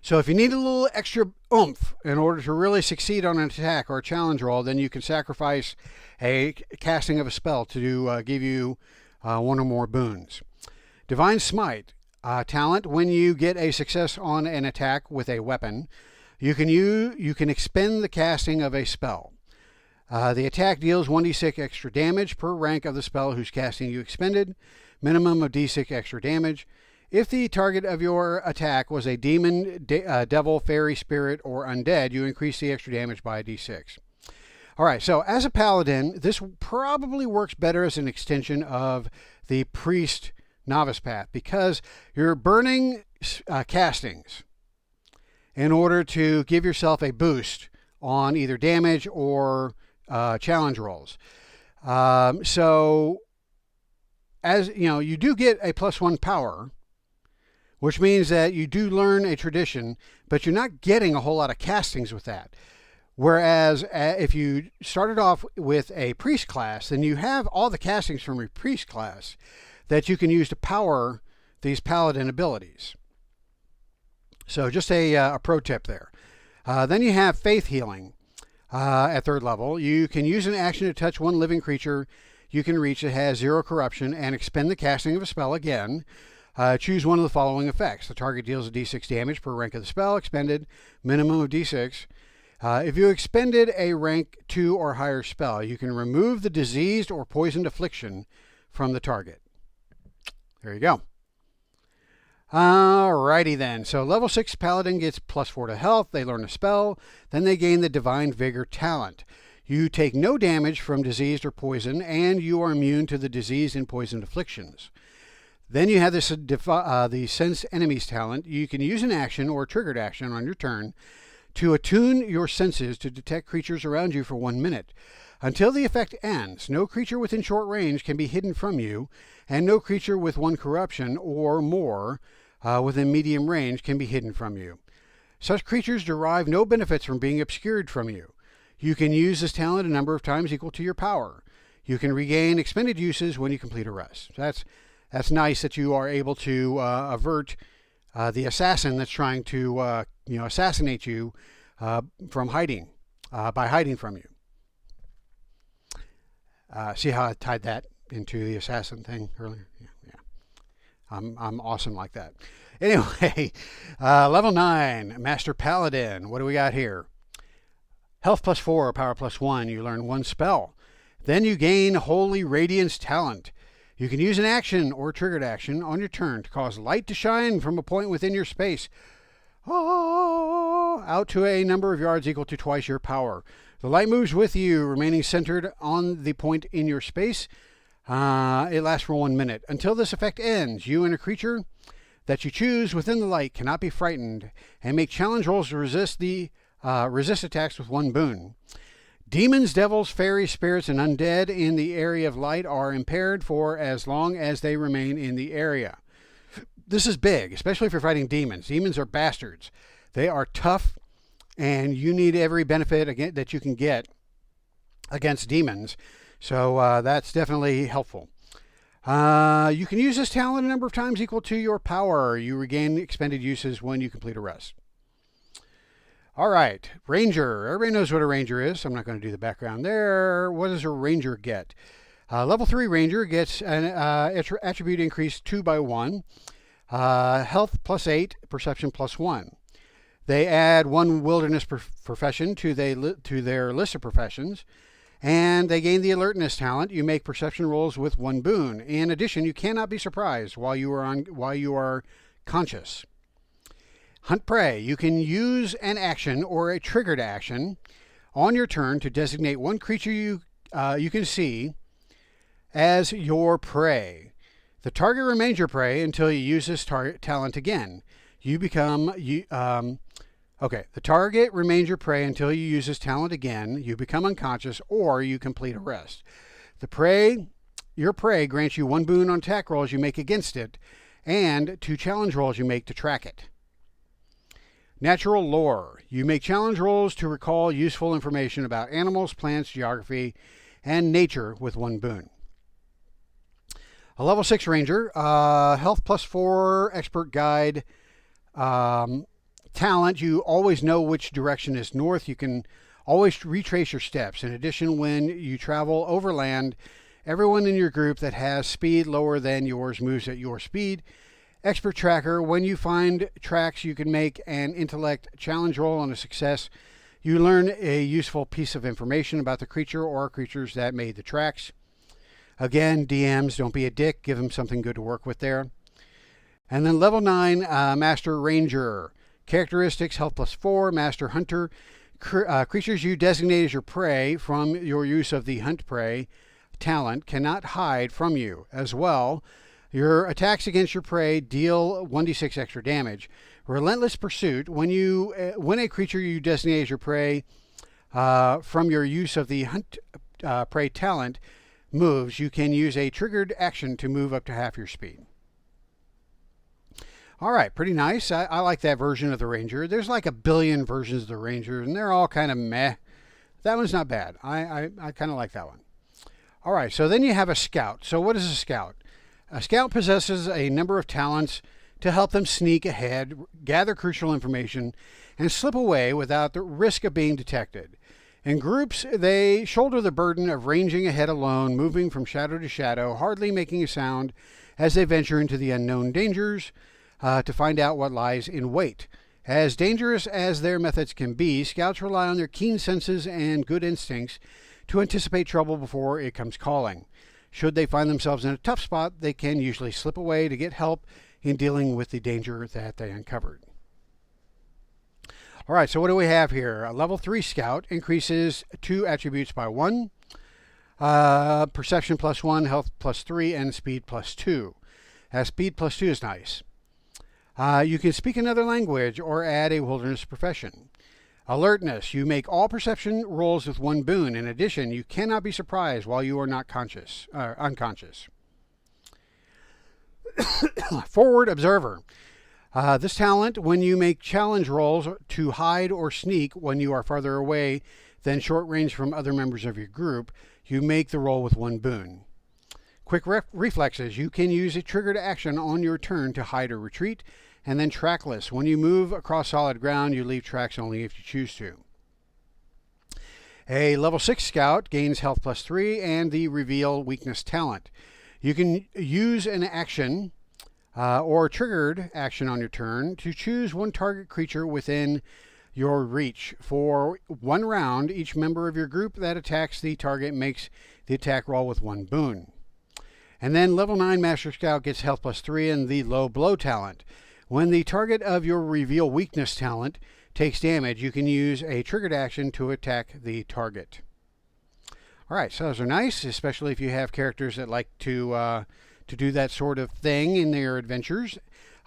So if you need a little extra oomph in order to really succeed on an attack or a challenge roll, then you can sacrifice a casting of a spell to give you 1 or more boons. Divine Smite talent. When you get a success on an attack with a weapon, you can expend the casting of a spell. The attack deals 1d6 extra damage per rank of the spell whose casting you expended, minimum of d6 extra damage. If the target of your attack was a demon, devil, fairy, spirit, or undead, you increase the extra damage by a d6. All right, so as a paladin, this probably works better as an extension of the priest novice path because you're burning castings in order to give yourself a boost on either damage or challenge rolls. So as you know, you do get a +1 power, which means that you do learn a tradition, but you're not getting a whole lot of castings with that. Whereas if you started off with a priest class, then you have all the castings from your priest class that you can use to power these paladin abilities. So just a pro tip there. Then you have faith healing at 3rd level. You can use an action to touch 1 living creature you can reach that has 0 corruption and expend the casting of a spell again. Choose one of the following effects. The target deals a d6 damage per rank of the spell expended, minimum of d6. If you expended a rank 2 or higher spell, you can remove the diseased or poisoned affliction from the target. There you go. Alrighty then. So level 6 paladin gets +4 to health. They learn a spell. Then they gain the Divine Vigor talent. You take no damage from diseased or poison, and you are immune to the diseased and poisoned afflictions. Then you have this the Sense Enemies talent. You can use an action or a triggered action on your turn to attune your senses to detect creatures around you for 1 minute. Until the effect ends, no creature within short range can be hidden from you, and no creature with 1 corruption or more within medium range can be hidden from you. Such creatures derive no benefits from being obscured from you. You can use this talent a number of times equal to your power. You can regain expended uses when you complete a rest. That's nice that you are able to avert the assassin that's trying to assassinate you from hiding, by hiding from you. See how I tied that into the assassin thing earlier? Yeah. I'm awesome like that. Anyway, level 9, Master Paladin. What do we got here? Health +4, power +1. You learn 1 spell. Then you gain Holy Radiance talent. You can use an action or triggered action on your turn to cause light to shine from a point within your space out to a number of yards equal to twice your power. The light moves with you, remaining centered on the point in your space. It lasts for 1 minute. Until this effect ends, you and a creature that you choose within the light cannot be frightened and make challenge rolls to resist attacks with 1 boon. Demons, devils, fairies, spirits, and undead in the area of light are impaired for as long as they remain in the area. This is big, especially if you're fighting demons. Demons are bastards. They are tough, and you need every benefit that you can get against demons. So that's definitely helpful. You can use this talent a number of times equal to your power. You regain expended uses when you complete a rest. All right, Ranger. Everybody knows what a Ranger is. I'm not going to do the background there. What does a Ranger get? Level 3 Ranger gets an attribute increase 2 by 1. Health +8, Perception +1. They add 1 wilderness profession to their list of professions, and they gain the Alertness talent. You make perception rolls with 1 boon. In addition, you cannot be surprised while you are conscious. Hunt Prey. You can use an action or a triggered action on your turn to designate 1 creature you can see as your prey. The target remains your prey until you use this talent again. The target remains your prey until you use this talent again. You become unconscious or you complete a rest. Your prey grants you 1 boon on attack rolls you make against it, and 2 challenge rolls you make to track it. Natural lore. You make challenge rolls to recall useful information about animals, plants, geography, and nature with 1 boon. A level 6 ranger, health +4, expert guide, talent. You always know which direction is north. You can always retrace your steps. In addition, when you travel overland, everyone in your group that has speed lower than yours moves at your speed. Expert tracker. When you find tracks, you can make an intellect challenge roll on a success. You learn a useful piece of information about the creature or creatures that made the tracks. Again, DMs, don't be a dick. Give them something good to work with there. And then level 9, Master Ranger. Characteristics, health +4, Master Hunter. Creatures you designate as your prey from your use of the Hunt Prey talent cannot hide from you. As well, your attacks against your prey deal 1d6 extra damage. Relentless Pursuit. When a creature you designate as your prey from your use of the Hunt Prey talent moves, you can use a triggered action to move up to half your speed. All right, pretty nice. I like that version of the Ranger. There's like a billion versions of the Ranger, and they're all kind of meh. That one's not bad. I kind of like that one. All right, so then you have a Scout. So what is a Scout? A Scout possesses a number of talents to help them sneak ahead, gather crucial information, and slip away without the risk of being detected. In groups, they shoulder the burden of ranging ahead alone, moving from shadow to shadow, hardly making a sound as they venture into the unknown dangers to find out what lies in wait. As dangerous as their methods can be, Scouts rely on their keen senses and good instincts to anticipate trouble before it comes calling. Should they find themselves in a tough spot, they can usually slip away to get help in dealing with the danger that they uncovered. All right, so what do we have here? A level 3 Scout increases 2 attributes by 1, perception +1, health +3, and speed +2. Speed +2 is nice. You can speak another language or add a wilderness profession. Alertness. You make all perception rolls with 1 boon. In addition, you cannot be surprised while you are not unconscious. Forward Observer. This talent, when you make challenge rolls to hide or sneak when you are farther away than short range from other members of your group, you make the roll with 1 boon. Quick reflexes. You can use a triggered action on your turn to hide or retreat. And then trackless. When you move across solid ground, you leave tracks only if you choose to. A level 6 Scout gains health +3 and the Reveal Weakness talent. You can use an action or triggered action on your turn to choose one target creature within your reach. For 1 round, each member of your group that attacks the target makes the attack roll with 1 boon. And then level 9 Master Scout gets health +3 and the Low Blow talent. When the target of your Reveal Weakness talent takes damage, you can use a triggered action to attack the target. All right, so those are nice, especially if you have characters that like to do that sort of thing in their adventures.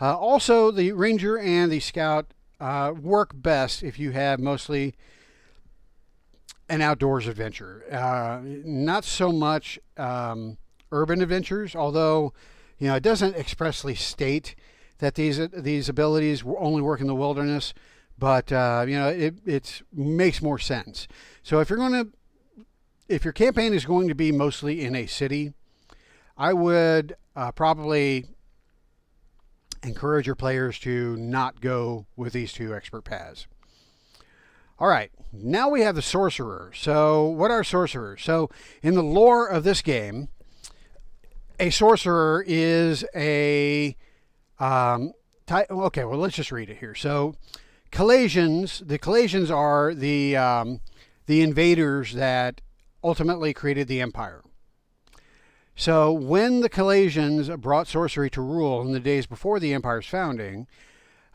Also, the Ranger and the Scout work best if you have mostly an outdoors adventure. Not so much urban adventures, although it doesn't expressly state that these abilities only work in the wilderness, but it makes more sense. So if your campaign is going to be mostly in a city, I would probably encourage your players to not go with these 2 expert paths. All right, now we have the Sorcerer. So what are sorcerers? So in the lore of this game, a sorcerer is a okay, well, let's just read it here. So, the Chalasians are the invaders that ultimately created the empire. So, when the Chalasians brought sorcery to rule in the days before the empire's founding,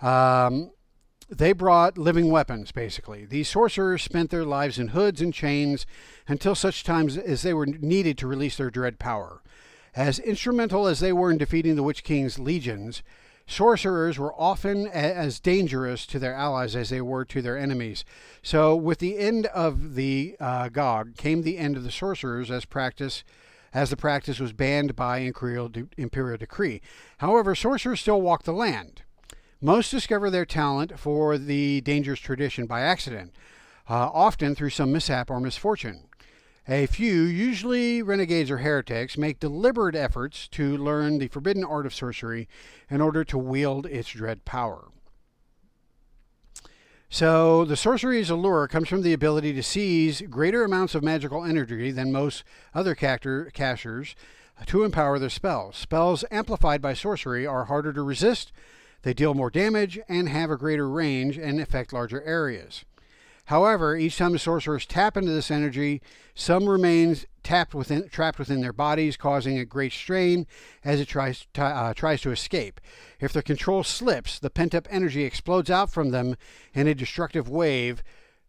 they brought living weapons, basically. These sorcerers spent their lives in hoods and chains until such times as they were needed to release their dread power. As instrumental as they were in defeating the Witch King's legions, sorcerers were often as dangerous to their allies as they were to their enemies. So with the end of the GOG came the end of the sorcerers as the practice was banned by imperial decree. However, sorcerers still walked the land. Most discover their talent for the dangerous tradition by accident, often through some mishap or misfortune. A few, usually renegades or heretics, make deliberate efforts to learn the forbidden art of sorcery in order to wield its dread power. So the sorcery's allure comes from the ability to seize greater amounts of magical energy than most other casters to empower their spells. Spells amplified by sorcery are harder to resist, they deal more damage, and have a greater range and affect larger areas. However, each time the sorcerers tap into this energy, some remains trapped within their bodies, causing a great strain as it tries to escape. If their control slips, the pent-up energy explodes out from them in a destructive wave,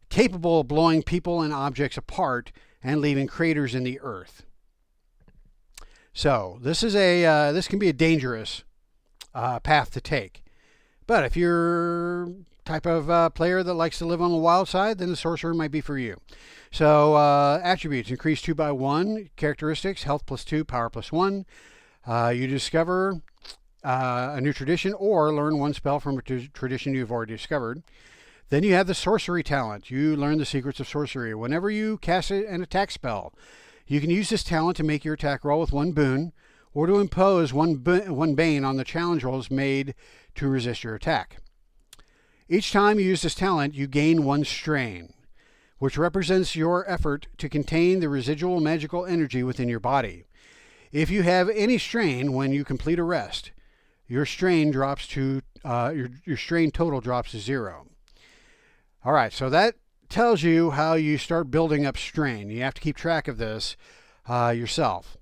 capable of blowing people and objects apart and leaving craters in the earth. So this can be a dangerous path to take. But if you're type of player that likes to live on the wild side, then the sorcerer might be for you. So attributes: increase 2 by 1. Characteristics: health +2, power +1. You discover a new tradition or learn one spell from a tradition you've already discovered. Then you have the sorcery talent. You learn the secrets of sorcery. Whenever you cast an attack spell, you can use this talent to make your attack roll with 1 boon, or to impose one bane on the challenge rolls made to resist your attack. Each time you use this talent, you gain 1 strain, which represents your effort to contain the residual magical energy within your body. If you have any strain when you complete a rest, your strain drops to your strain total drops to 0. All right, so that tells you how you start building up strain. You have to keep track of this yourself.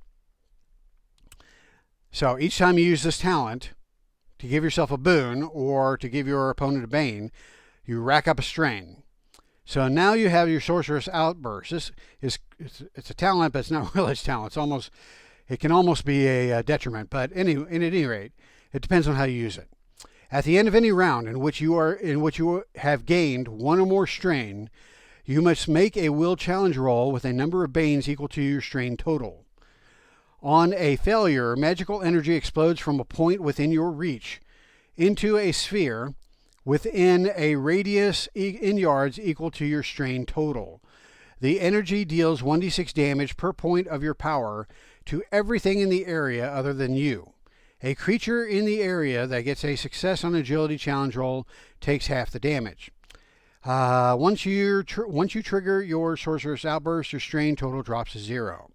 So each time you use this talent to give yourself a boon or to give your opponent a bane, you rack up a strain. So now you have your sorceress outburst. It's a talent, but it's not really a talent. It can almost be a detriment. But at any rate, it depends on how you use it. At the end of any round in which you have gained 1 or more strain, you must make a will challenge roll with a number of banes equal to your strain total. On a failure, magical energy explodes from a point within your reach into a sphere within a radius in yards equal to your strain total. The energy deals 1d6 damage per point of your power to everything in the area other than you. A creature in the area that gets a success on agility challenge roll takes half the damage. Once you trigger your sorceress outburst, your strain total drops to 0.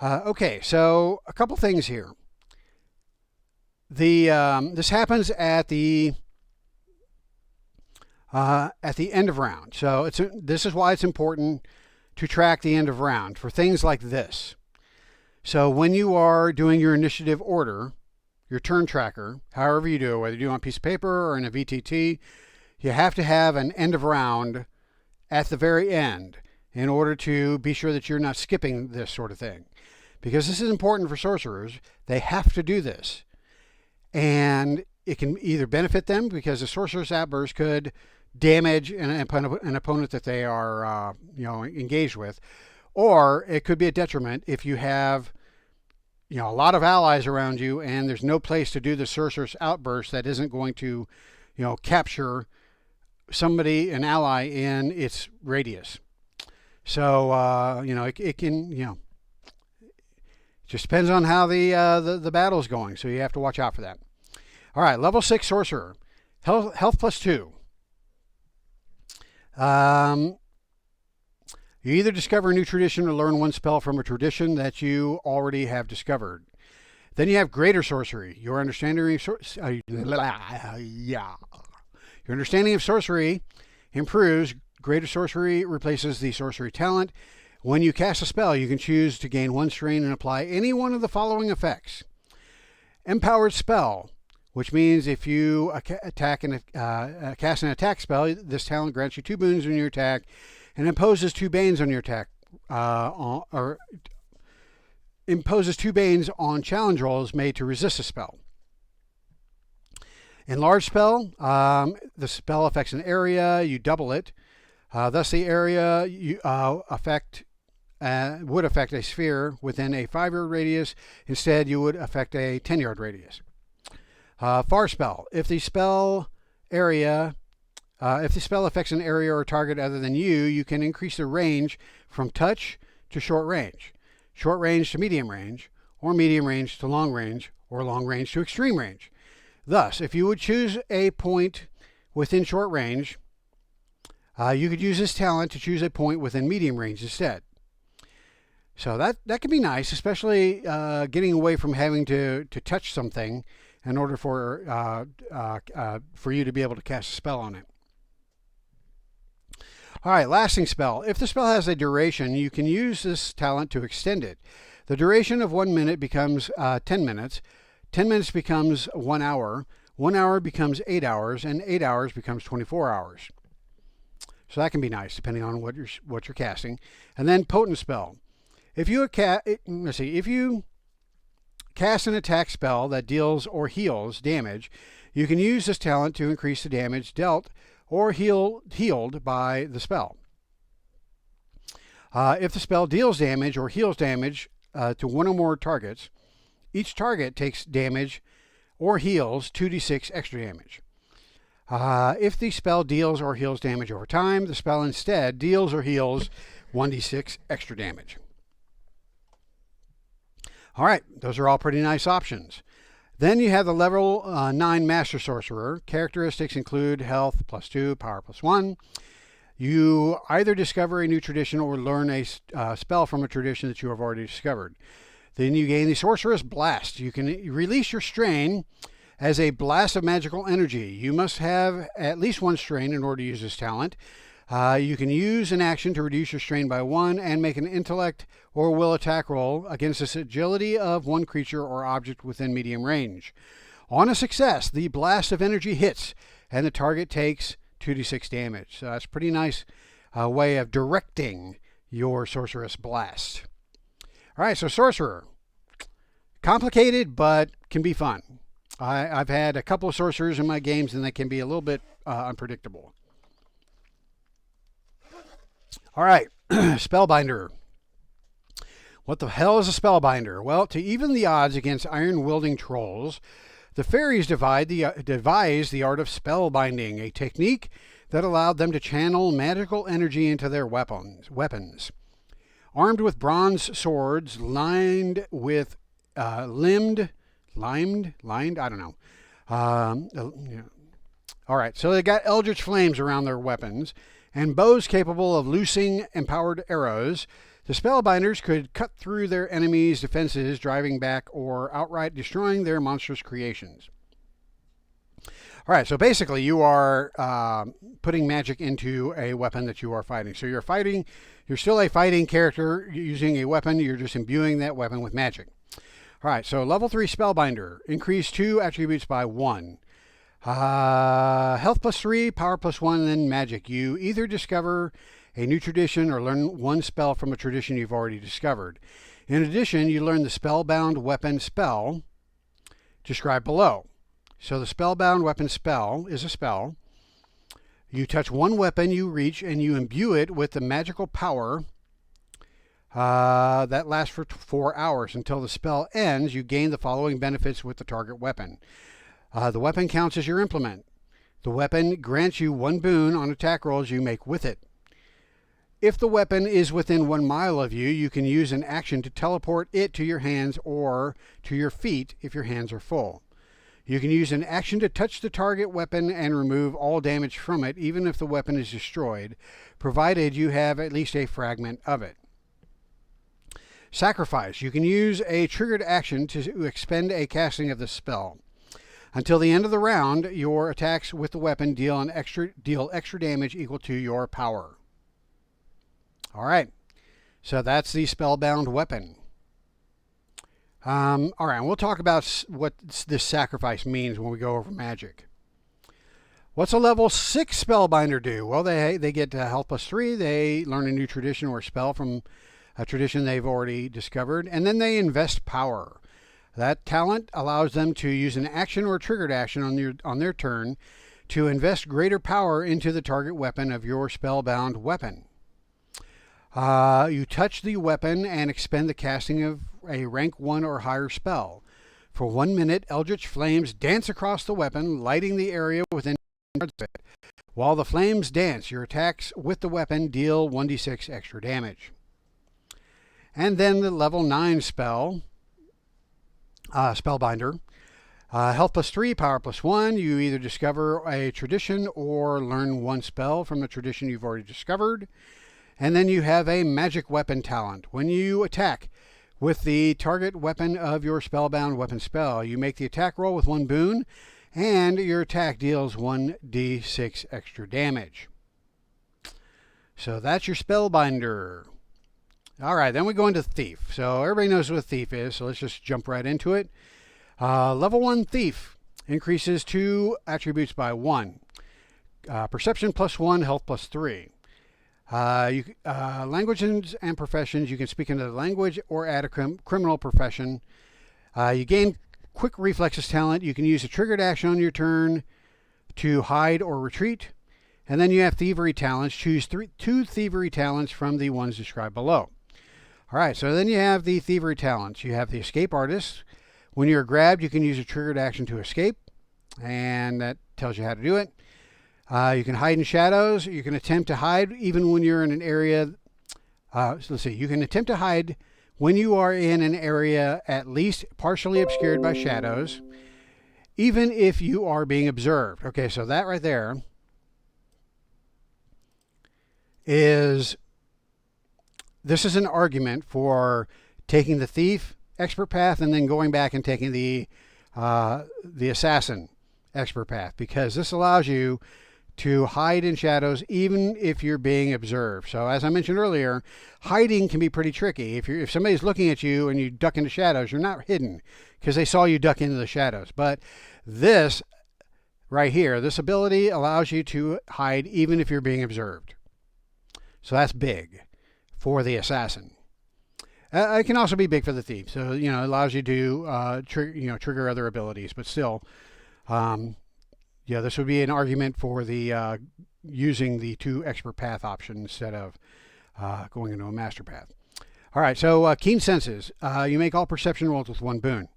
Okay, so a couple things here. This happens at the end of round. So this is why it's important to track the end of round for things like this. So when you are doing your initiative order, your turn tracker, however you do it, whether you do it on a piece of paper or in a VTT, you have to have an end of round at the very end in order to be sure that you're not skipping this sort of thing. Because this is important for sorcerers. They have to do this. And it can either benefit them because the sorcerer's outburst could damage an opponent that they are engaged with, or it could be a detriment if you have a lot of allies around you and there's no place to do the sorcerer's outburst that isn't going to capture somebody, an ally, in its radius. So it can just depends on how the battle's going, so you have to watch out for that. All right, level 6 sorcerer, health +2. You either discover a new tradition or learn one spell from a tradition that you already have discovered. Then you have greater sorcery. Your understanding of sorcery improves. Greater sorcery replaces the sorcery talent. When you cast a spell, you can choose to gain 1 strain and apply any one of the following effects. Empowered spell, which means if you cast an attack spell, this talent grants you 2 boons on your attack and imposes 2 banes on your attack, or imposes 2 banes on challenge rolls made to resist a spell. Enlarged spell, the spell affects an area, you double it. Thus, the area would affect a sphere within a 5-yard radius. Instead, you would affect a 10-yard radius. Far spell. If the spell affects an area or target other than you, you can increase the range from touch to short range to medium range, or medium range to long range, or long range to extreme range. Thus, if you would choose a point within short range, you could use this talent to choose a point within medium range instead. So that can be nice, especially getting away from having to touch something in order for you to be able to cast a spell on it. All right, lasting spell. If the spell has a duration, you can use this talent to extend it. The duration of 1 minute becomes 10 minutes. 10 minutes becomes 1 hour. 1 hour becomes 8 hours, and 8 hours becomes 24 hours. So that can be nice, depending on what you're casting. And then potent spell. If you cast an attack spell that deals or heals damage, you can use this talent to increase the damage dealt or healed by the spell. If the spell deals damage or heals damage to one or more targets, each target takes damage or heals 2d6 extra damage. If the spell deals or heals damage over time, the spell instead deals or heals 1d6 extra damage. All right, those are all pretty nice options. Then you have the level 9 Master Sorcerer. Characteristics include health +2, power +1. You either discover a new tradition or learn a spell from a tradition that you have already discovered. Then you gain the Sorceress Blast. You can release your strain as a blast of magical energy. You must have at least one strain in order to use this talent. You can use an action to reduce your strain by 1 and make an intellect or will attack roll against the agility of one creature or object within medium range. On a success, the blast of energy hits and the target takes 2d6 damage. So that's a pretty nice way of directing your Sorceress Blast. All right, so Sorcerer. Complicated, but can be fun. I've had a couple of sorcerers in my games, and they can be a little bit unpredictable. All right, Spellbinder. What the hell is a Spellbinder? Well, to even the odds against iron-wielding trolls, the fairies devised the art of spellbinding, a technique that allowed them to channel magical energy into their weapons. Armed with bronze swords lined with limed, I don't know. All right, so they got eldritch flames around their weapons and bows capable of loosing empowered arrows. The spellbinders could cut through their enemies' defenses, driving back or outright destroying their monstrous creations. All right, so basically you are putting magic into a weapon that you are fighting. So you're still a fighting character using a weapon, you're just imbuing that weapon with magic. All right, so level 3 Spellbinder. Increase 2 attributes by 1. Health +3, power +1, and then magic. You either discover a new tradition or learn one spell from a tradition you've already discovered. In addition, you learn the Spellbound Weapon spell described below. So the Spellbound Weapon spell is a spell. You touch one weapon you reach and you imbue it with the magical power that lasts for 4 hours. Until the spell ends, you gain the following benefits with the target weapon. The weapon counts as your implement. The weapon grants you 1 boon on attack rolls you make with it. If the weapon is within 1 mile of you, you can use an action to teleport it to your hands or to your feet if your hands are full. You can use an action to touch the target weapon and remove all damage from it, even if the weapon is destroyed, provided you have at least a fragment of it. Sacrifice. You can use a triggered action to expend a casting of the spell. Until the end of the round, your attacks with the weapon deal extra damage equal to your power. All right, so that's the Spellbound Weapon. All right, we'll talk about what this sacrifice means when we go over magic. What's a level 6 Spellbinder do? Well, they get health +3. They learn a new tradition or spell from a tradition they've already discovered, and then they invest power. That talent allows them to use an action or triggered action on their turn to invest greater power into the target weapon of your Spellbound Weapon. You touch the weapon and expend the casting of a rank 1 or higher spell. For 1 minute, eldritch flames dance across the weapon, lighting the area within it. While the flames dance, your attacks with the weapon deal 1d6 extra damage. And then the level 9 spell, Spellbinder. Health +3, power +1. You either discover a tradition or learn one spell from the tradition you've already discovered. And then you have a magic weapon talent. When you attack with the target weapon of your spellbound weapon spell, you make the attack roll with 1 boon, and your attack deals 1d6 extra damage. So that's your Spellbinder. All right, then we go into Thief. So everybody knows what a Thief is, so let's just jump right into it. Level 1 Thief increases 2 attributes by 1. Perception +1, health +3. Languages and professions, you can speak another language or add a criminal profession. You gain quick reflexes talent. You can use a triggered action on your turn to hide or retreat. And then you have thievery talents. Choose 2 thievery talents from the ones described below. All right, so then you have the thievery talents. You have the escape artist. When you're grabbed, you can use a triggered action to escape, and that tells you how to do it. You can hide in shadows. You can attempt to hide even when you're in an area. Let's see. You can attempt to hide when you are in an area at least partially obscured by shadows, even if you are being observed. Okay, so that right there is, this is an argument for taking the thief expert path and then going back and taking the assassin expert path, because this allows you to hide in shadows even if you're being observed. So as I mentioned earlier, hiding can be pretty tricky. If somebody's looking at you and you duck into shadows, you're not hidden because they saw you duck into the shadows. But this right here, this ability allows you to hide even if you're being observed. So that's big for the assassin. It can also be big for the thief. So, it allows you to trigger other abilities, but still, this would be an argument for the using the 2 expert path option instead of going into a master path. All right, so keen senses. You make all perception rolls with 1 boon.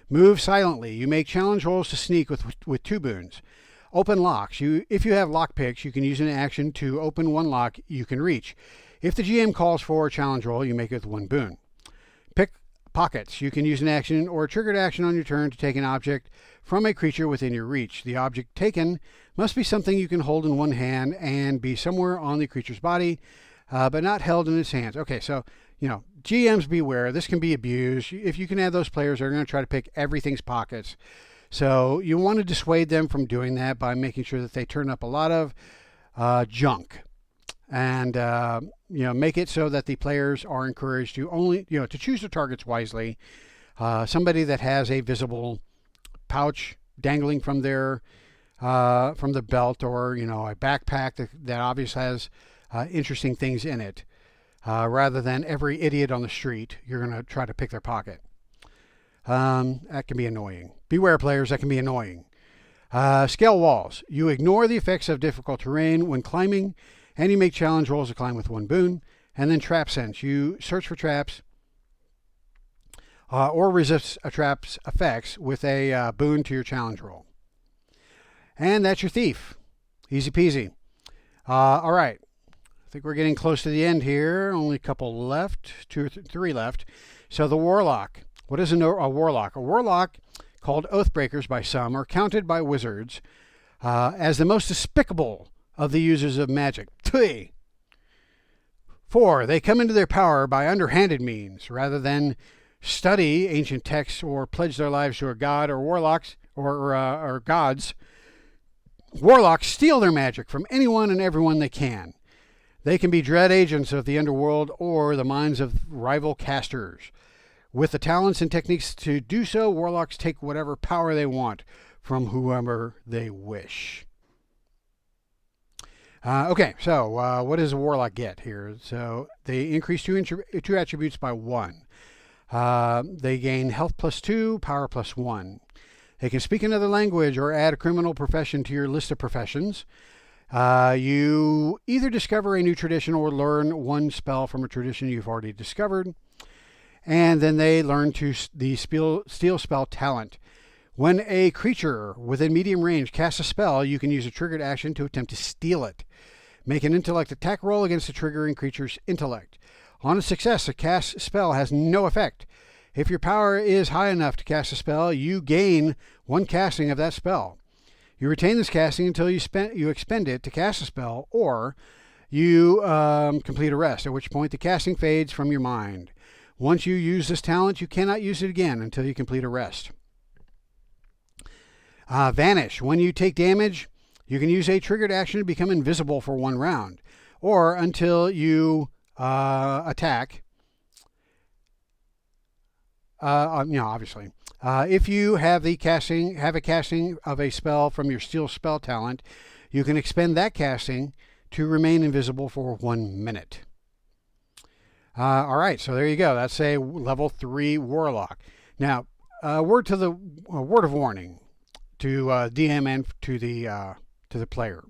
Move silently. You make challenge rolls to sneak with 2 boons. Open locks. If you have lock picks, you can use an action to open 1 lock you can reach. If the GM calls for a challenge roll, you make it with 1 boon. Pick pockets. You can use an action or a triggered action on your turn to take an object from a creature within your reach. The object taken must be something you can hold in 1 hand and be somewhere on the creature's body, but not held in its hands. Okay, so, GMs beware. This can be abused. If you can have those players, they're going to try to pick everything's pockets. So you want to dissuade them from doing that by making sure that they turn up a lot of junk. And make it so that the players are encouraged to only to choose their targets wisely. Somebody that has a visible pouch dangling from their from the belt, or a backpack that obviously has interesting things in it, rather than every idiot on the street. You're going to try to pick their pocket. That can be annoying. Beware, players, that can be annoying. Scale walls. You ignore the effects of difficult terrain when climbing, and you make challenge rolls to climb with 1 boon. And then trap sense. You search for traps or resist a trap's effects with a boon to your challenge roll. And that's your thief. Easy peasy. All right. I think we're getting close to the end here. Only a couple left, 2 or 3 left. So the warlock. What is a warlock? A warlock, called oathbreakers by some, are counted by wizards as the most despicable of the users of magic. 4, they come into their power by underhanded means, rather than study ancient texts or pledge their lives to a god or warlocks or gods. Warlocks steal their magic from anyone and everyone they can. They can be dread agents of the underworld or the minds of rival casters. With the talents and techniques to do so, warlocks take whatever power they want from whoever they wish. Okay, so what does a warlock get here? So they increase 2 attributes by 1. They gain health +2, power +1. They can speak another language or add a criminal profession to your list of professions. You either discover a new tradition or learn 1 spell from a tradition you've already discovered. and then they learn the steal spell talent. When a creature within medium range casts a spell, you can use a triggered action to attempt to steal it. Make an intellect attack roll against the triggering creature's intellect. On a success, a cast spell has no effect. If your power is high enough to cast a spell, you gain one casting of that spell. You retain this casting until you expend it to cast a spell, or you complete a rest, at which point the casting fades from your mind. Once you use this talent, you cannot use it again until you complete a rest. Vanish. When you take damage, you can use a triggered action to become invisible for 1 round, or until you attack. Obviously. If you have a casting of a spell from your steal spell talent, you can expend that casting to remain invisible for 1 minute. All right, so there you go. That's a level 3 warlock. Now, word of warning to DM and to the player.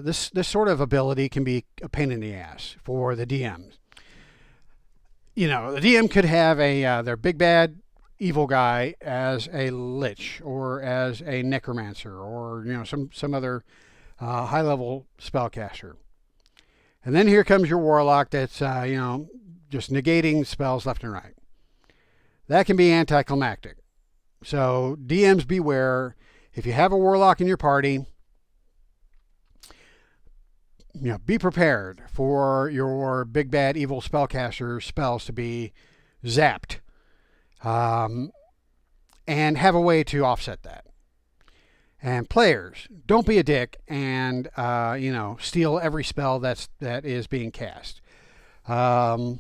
This sort of ability can be a pain in the ass for the DMs. The DM could have their big bad evil guy as a lich or as a necromancer or some other high level spellcaster, and then here comes your warlock that's just negating spells left and right. That can be anticlimactic. So DMs beware. If you have a warlock in your party, be prepared for your big bad evil spellcaster spells to be zapped, and have a way to offset that. And players, don't be a dick and steal every spell that is being cast. I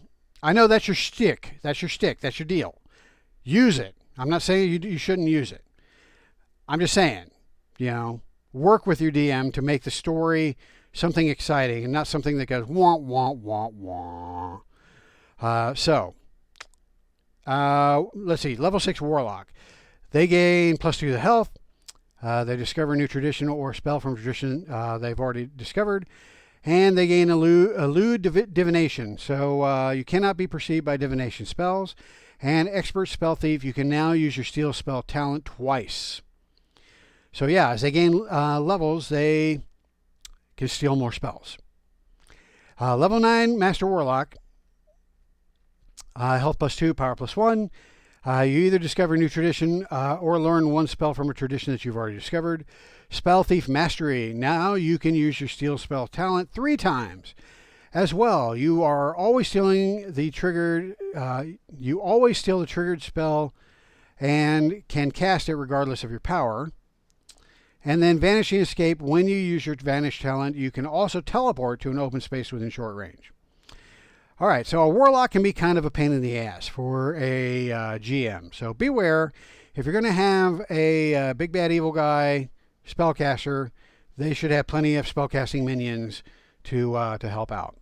know that's your shtick. That's your deal. Use it. I'm not saying you shouldn't use it. I'm just saying, work with your DM to make the story something exciting and not something that goes wah, wah, wah, wah. Let's see. Level 6 Warlock. They gain +2 to health. They discover a new tradition or spell from tradition they've already discovered. And they gain elude divination. So you cannot be perceived by divination spells. And expert spell thief, you can now use your steal spell talent twice. So yeah, as they gain levels, they can steal more spells. Level 9 Master Warlock. Health +2, power +1. You either discover a new tradition or learn one spell from a tradition that you've already discovered. Spell Thief Mastery. Now you can use your steal spell talent 3 times. As well, you are always stealing the triggered. You always steal the triggered spell, and can cast it regardless of your power. And then Vanishing Escape. When you use your Vanish talent, you can also teleport to an open space within short range. All right, so a warlock can be kind of a pain in the ass for a GM. So beware. If you're going to have a big bad evil guy spellcaster, they should have plenty of spellcasting minions to help out.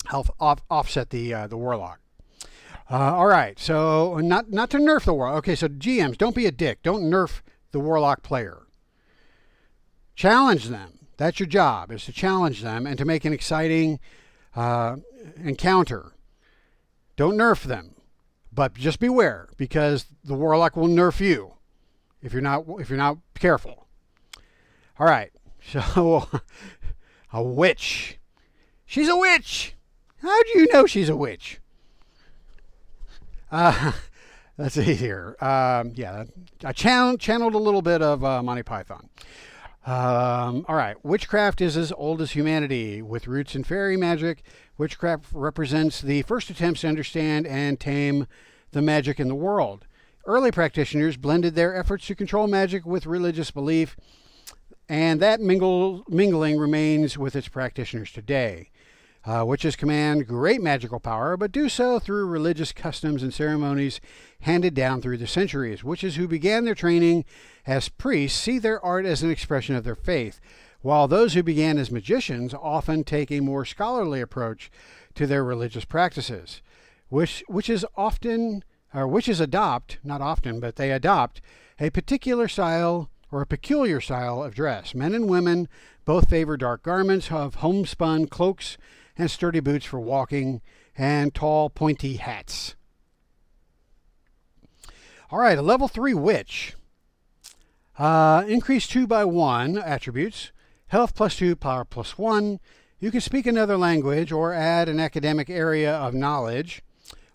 Help offset the warlock. All right, so not to nerf the warlock. Okay, so GMs, don't be a dick. Don't nerf the warlock player. Challenge them. That's your job, is to challenge them and to make an exciting encounter. Don't nerf them, but just beware, because the warlock will nerf you if you're not careful. All right, so a witch. She's a witch. How do you know she's a witch? Let's see here. I channeled a little bit of Monty Python. All right. Witchcraft is as old as humanity. With roots in fairy magic, witchcraft represents the first attempts to understand and tame the magic in the world. Early practitioners blended their efforts to control magic with religious belief, and that mingling remains with its practitioners today. Witches command great magical power, but do so through religious customs and ceremonies handed down through the centuries. Witches who began their training as priests see their art as an expression of their faith, while those who began as magicians often take a more scholarly approach to their religious practices. Witches adopt, not often, but they adopt a particular style or a peculiar style of dress. Men and women both favor dark garments of homespun cloaks and sturdy boots for walking, and tall, pointy hats. All right, a level 3 witch. Increase 2 by 1 attributes. Health +2, power +1. You can speak another language or add an academic area of knowledge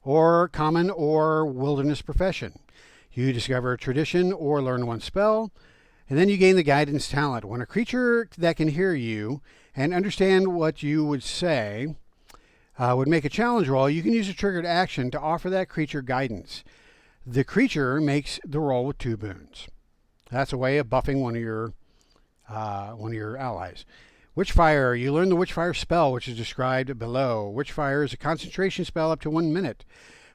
or common or wilderness profession. You discover a tradition or learn one spell, and then you gain the guidance talent. When a creature that can hear you and understand what you would say would make a challenge roll, you can use a triggered action to offer that creature guidance. The creature makes the roll with 2 boons. That's a way of buffing one of your allies. Witchfire. You learn the Witchfire spell, which is described below. Witchfire is a concentration spell up to 1 minute.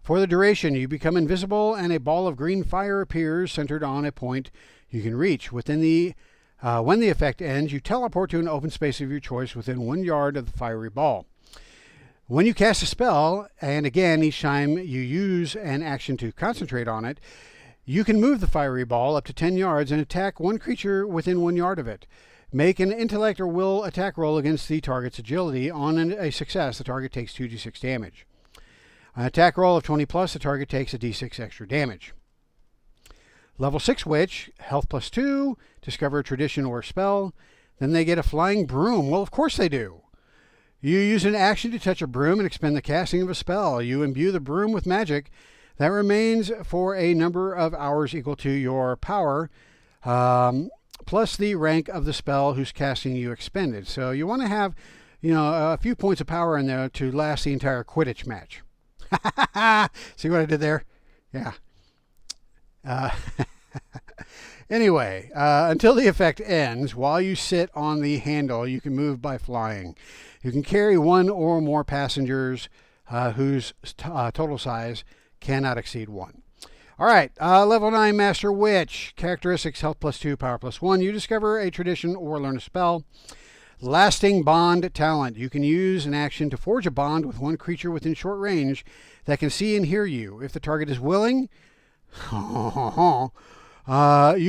For the duration, you become invisible and a ball of green fire appears centered on a point you can reach. When the effect ends, you teleport to an open space of your choice within 1 yard of the fiery ball. When you cast a spell, and again each time you use an action to concentrate on it, you can move the fiery ball up to 10 yards and attack one creature within 1 yard of it. Make an intellect or will attack roll against the target's agility. On a success, the target takes 2d6 damage. An attack roll of 20 plus, the target takes a d6 extra damage. Level 6 witch, health +2, discover a tradition or spell. Then they get a flying broom. Well, of course they do. You use an action to touch a broom and expend the casting of a spell. You imbue the broom with magic that remains for a number of hours equal to your power, plus the rank of the spell whose casting you expended. So you want to have, a few points of power in there to last the entire Quidditch match. See what I did there? Yeah. Anyway, until the effect ends, while you sit on the handle, you can move by flying. You can carry 1 or more passengers whose total size cannot exceed 1. All right, level 9 Master Witch. Characteristics, health +2, power +1. You discover a tradition or learn a spell. Lasting Bond talent. You can use an action to forge a bond with one creature within short range that can see and hear you. If the target is willing, you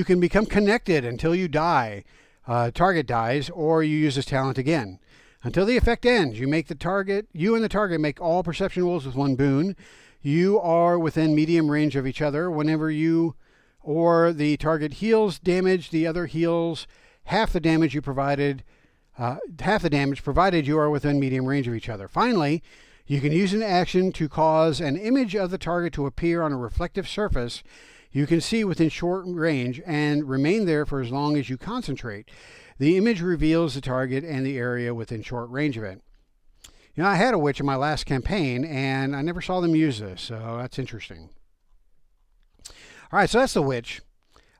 can become connected until you die. Target dies, or you use this talent again. Until the effect ends, you and the target make all perception rolls with 1 boon. You are within medium range of each other. Whenever you or the target heals damage, the other heals half the damage provided you are within medium range of each other. Finally, you can use an action to cause an image of the target to appear on a reflective surface you can see within short range and remain there for as long as you concentrate. The image reveals the target and the area within short range of it. I had a witch in my last campaign, and I never saw them use this, so that's interesting. All right, so that's the witch.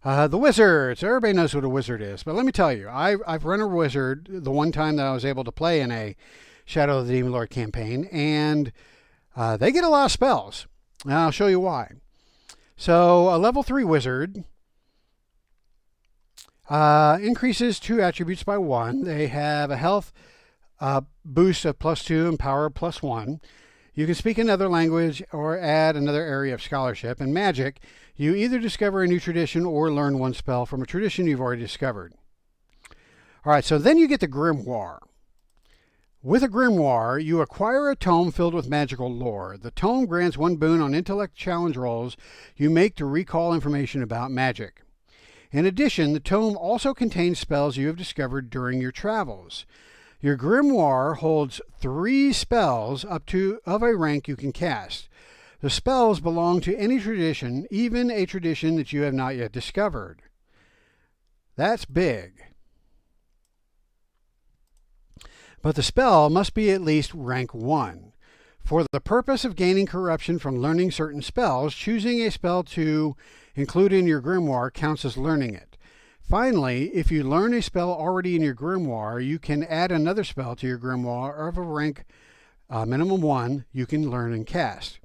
The wizard. So everybody knows what a wizard is, but let me tell you, I've run a wizard the one time that I was able to play in a Shadow of the Demon Lord campaign, and they get a lot of spells. And I'll show you why. So a level 3 wizard increases 2 attributes by 1. They have a health boost of +2 and power +1. You can speak another language or add another area of scholarship. And magic, you either discover a new tradition or learn one spell from a tradition you've already discovered. All right, so then you get the grimoire. With a grimoire, you acquire a tome filled with magical lore. The tome grants 1 boon on intellect challenge rolls you make to recall information about magic. In addition, the tome also contains spells you have discovered during your travels. Your grimoire holds 3 spells up to of a rank you can cast. The spells belong to any tradition, even a tradition that you have not yet discovered. That's big. But the spell must be at least rank 1. For the purpose of gaining corruption from learning certain spells, choosing a spell to include in your grimoire counts as learning it. Finally, if you learn a spell already in your grimoire, you can add another spell to your grimoire of a rank minimum 1 you can learn and cast.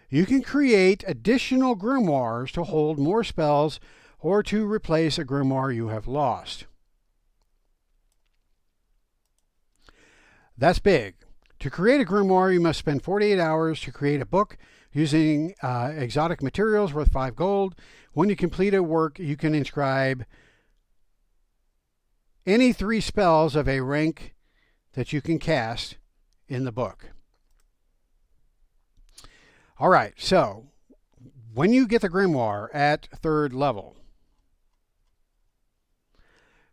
You can create additional grimoires to hold more spells or to replace a grimoire you have lost. That's big. To create a grimoire, you must spend 48 hours to create a book using exotic materials worth 5 gold. When you complete a work, you can inscribe any 3 spells of a rank that you can cast in the book. All right, so when you get the grimoire at 3rd level,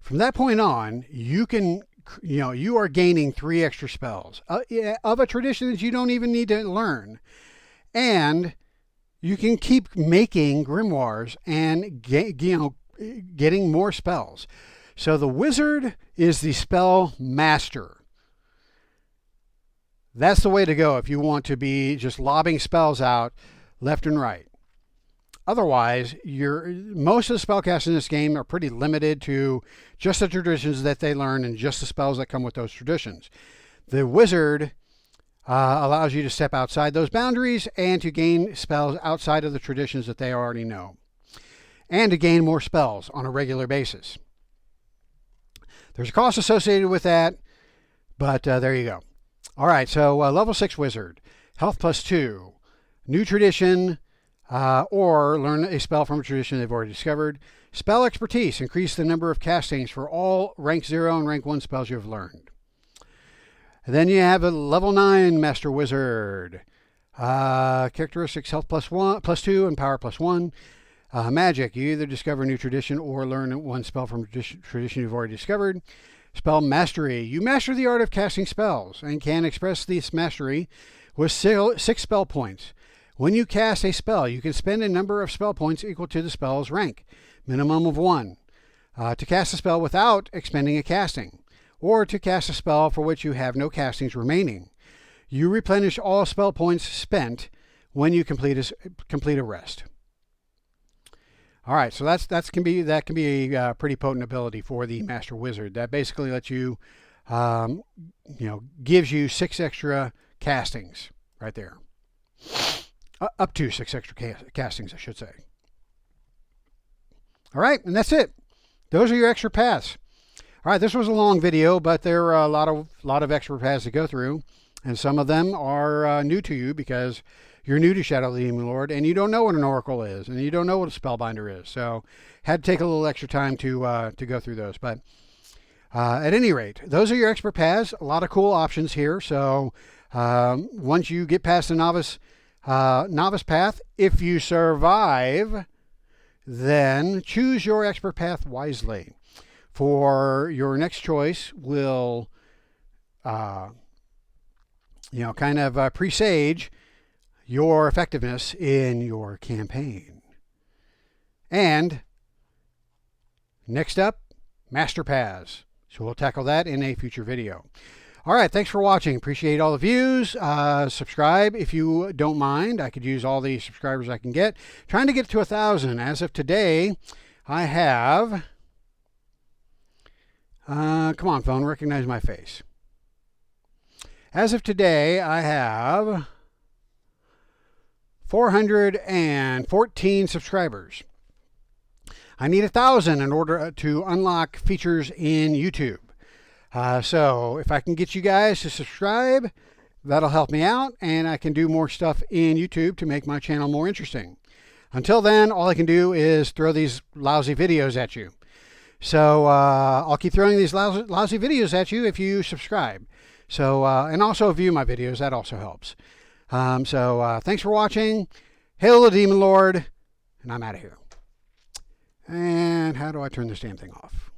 from that point on, you can, you are gaining 3 extra spells of a tradition that you don't even need to learn. And you can keep making grimoires and getting more spells. So the wizard is the spell master. That's the way to go if you want to be just lobbing spells out left and right. Otherwise, most of the spellcasters in this game are pretty limited to just the traditions that they learn and just the spells that come with those traditions. The wizard allows you to step outside those boundaries and to gain spells outside of the traditions that they already know, and to gain more spells on a regular basis. There's a cost associated with that, but there you go. All right, so level 6 wizard, health +2, new tradition, or learn a spell from a tradition they've already discovered. Spell expertise, increase the number of castings for all rank 0 and rank 1 spells you have learned. And then you have a level 9 Master Wizard. Characteristics, health +2 and power +1. Magic, you either discover a new tradition or learn 1 spell from a tradition you've already discovered. Spell mastery, you master the art of casting spells and can express this mastery with 6 spell points. When you cast a spell, you can spend a number of spell points equal to the spell's rank, minimum of 1, to cast a spell without expending a casting, or to cast a spell for which you have no castings remaining. You replenish all spell points spent when you complete a rest. All right, so that can be a pretty potent ability for the Master Wizard. That basically lets you, gives you 6 extra castings right there. Up to 6 extra castings, I should say. All right, and that's it. Those are your extra paths. All right, this was a long video, but there are a lot of extra paths to go through, and some of them are new to you because you're new to Shadow of the Demon Lord, and you don't know what an Oracle is, and you don't know what a Spellbinder is. So, had to take a little extra time to go through those. But at any rate, those are your expert paths. A lot of cool options here. So, once you get past the novice path, if you survive, then choose your expert path wisely. For your next choice will, presage your effectiveness in your campaign. And next up, Master Paths. So we'll tackle that in a future video. All right, thanks for watching. Appreciate all the views. Subscribe if you don't mind. I could use all the subscribers I can get. Trying to get to 1,000. As of today, I have... come on, phone, recognize my face. As of today, I have 414 subscribers. I need 1,000 in order to unlock features in YouTube. So if I can get you guys to subscribe, that'll help me out, and I can do more stuff in YouTube to make my channel more interesting. Until then, all I can do is throw these lousy videos at you. So I'll keep throwing these lousy videos at you if you subscribe. So and also view my videos. That also helps. Thanks for watching. Hail the Demon Lord, and I'm out of here. And how do I turn this damn thing off?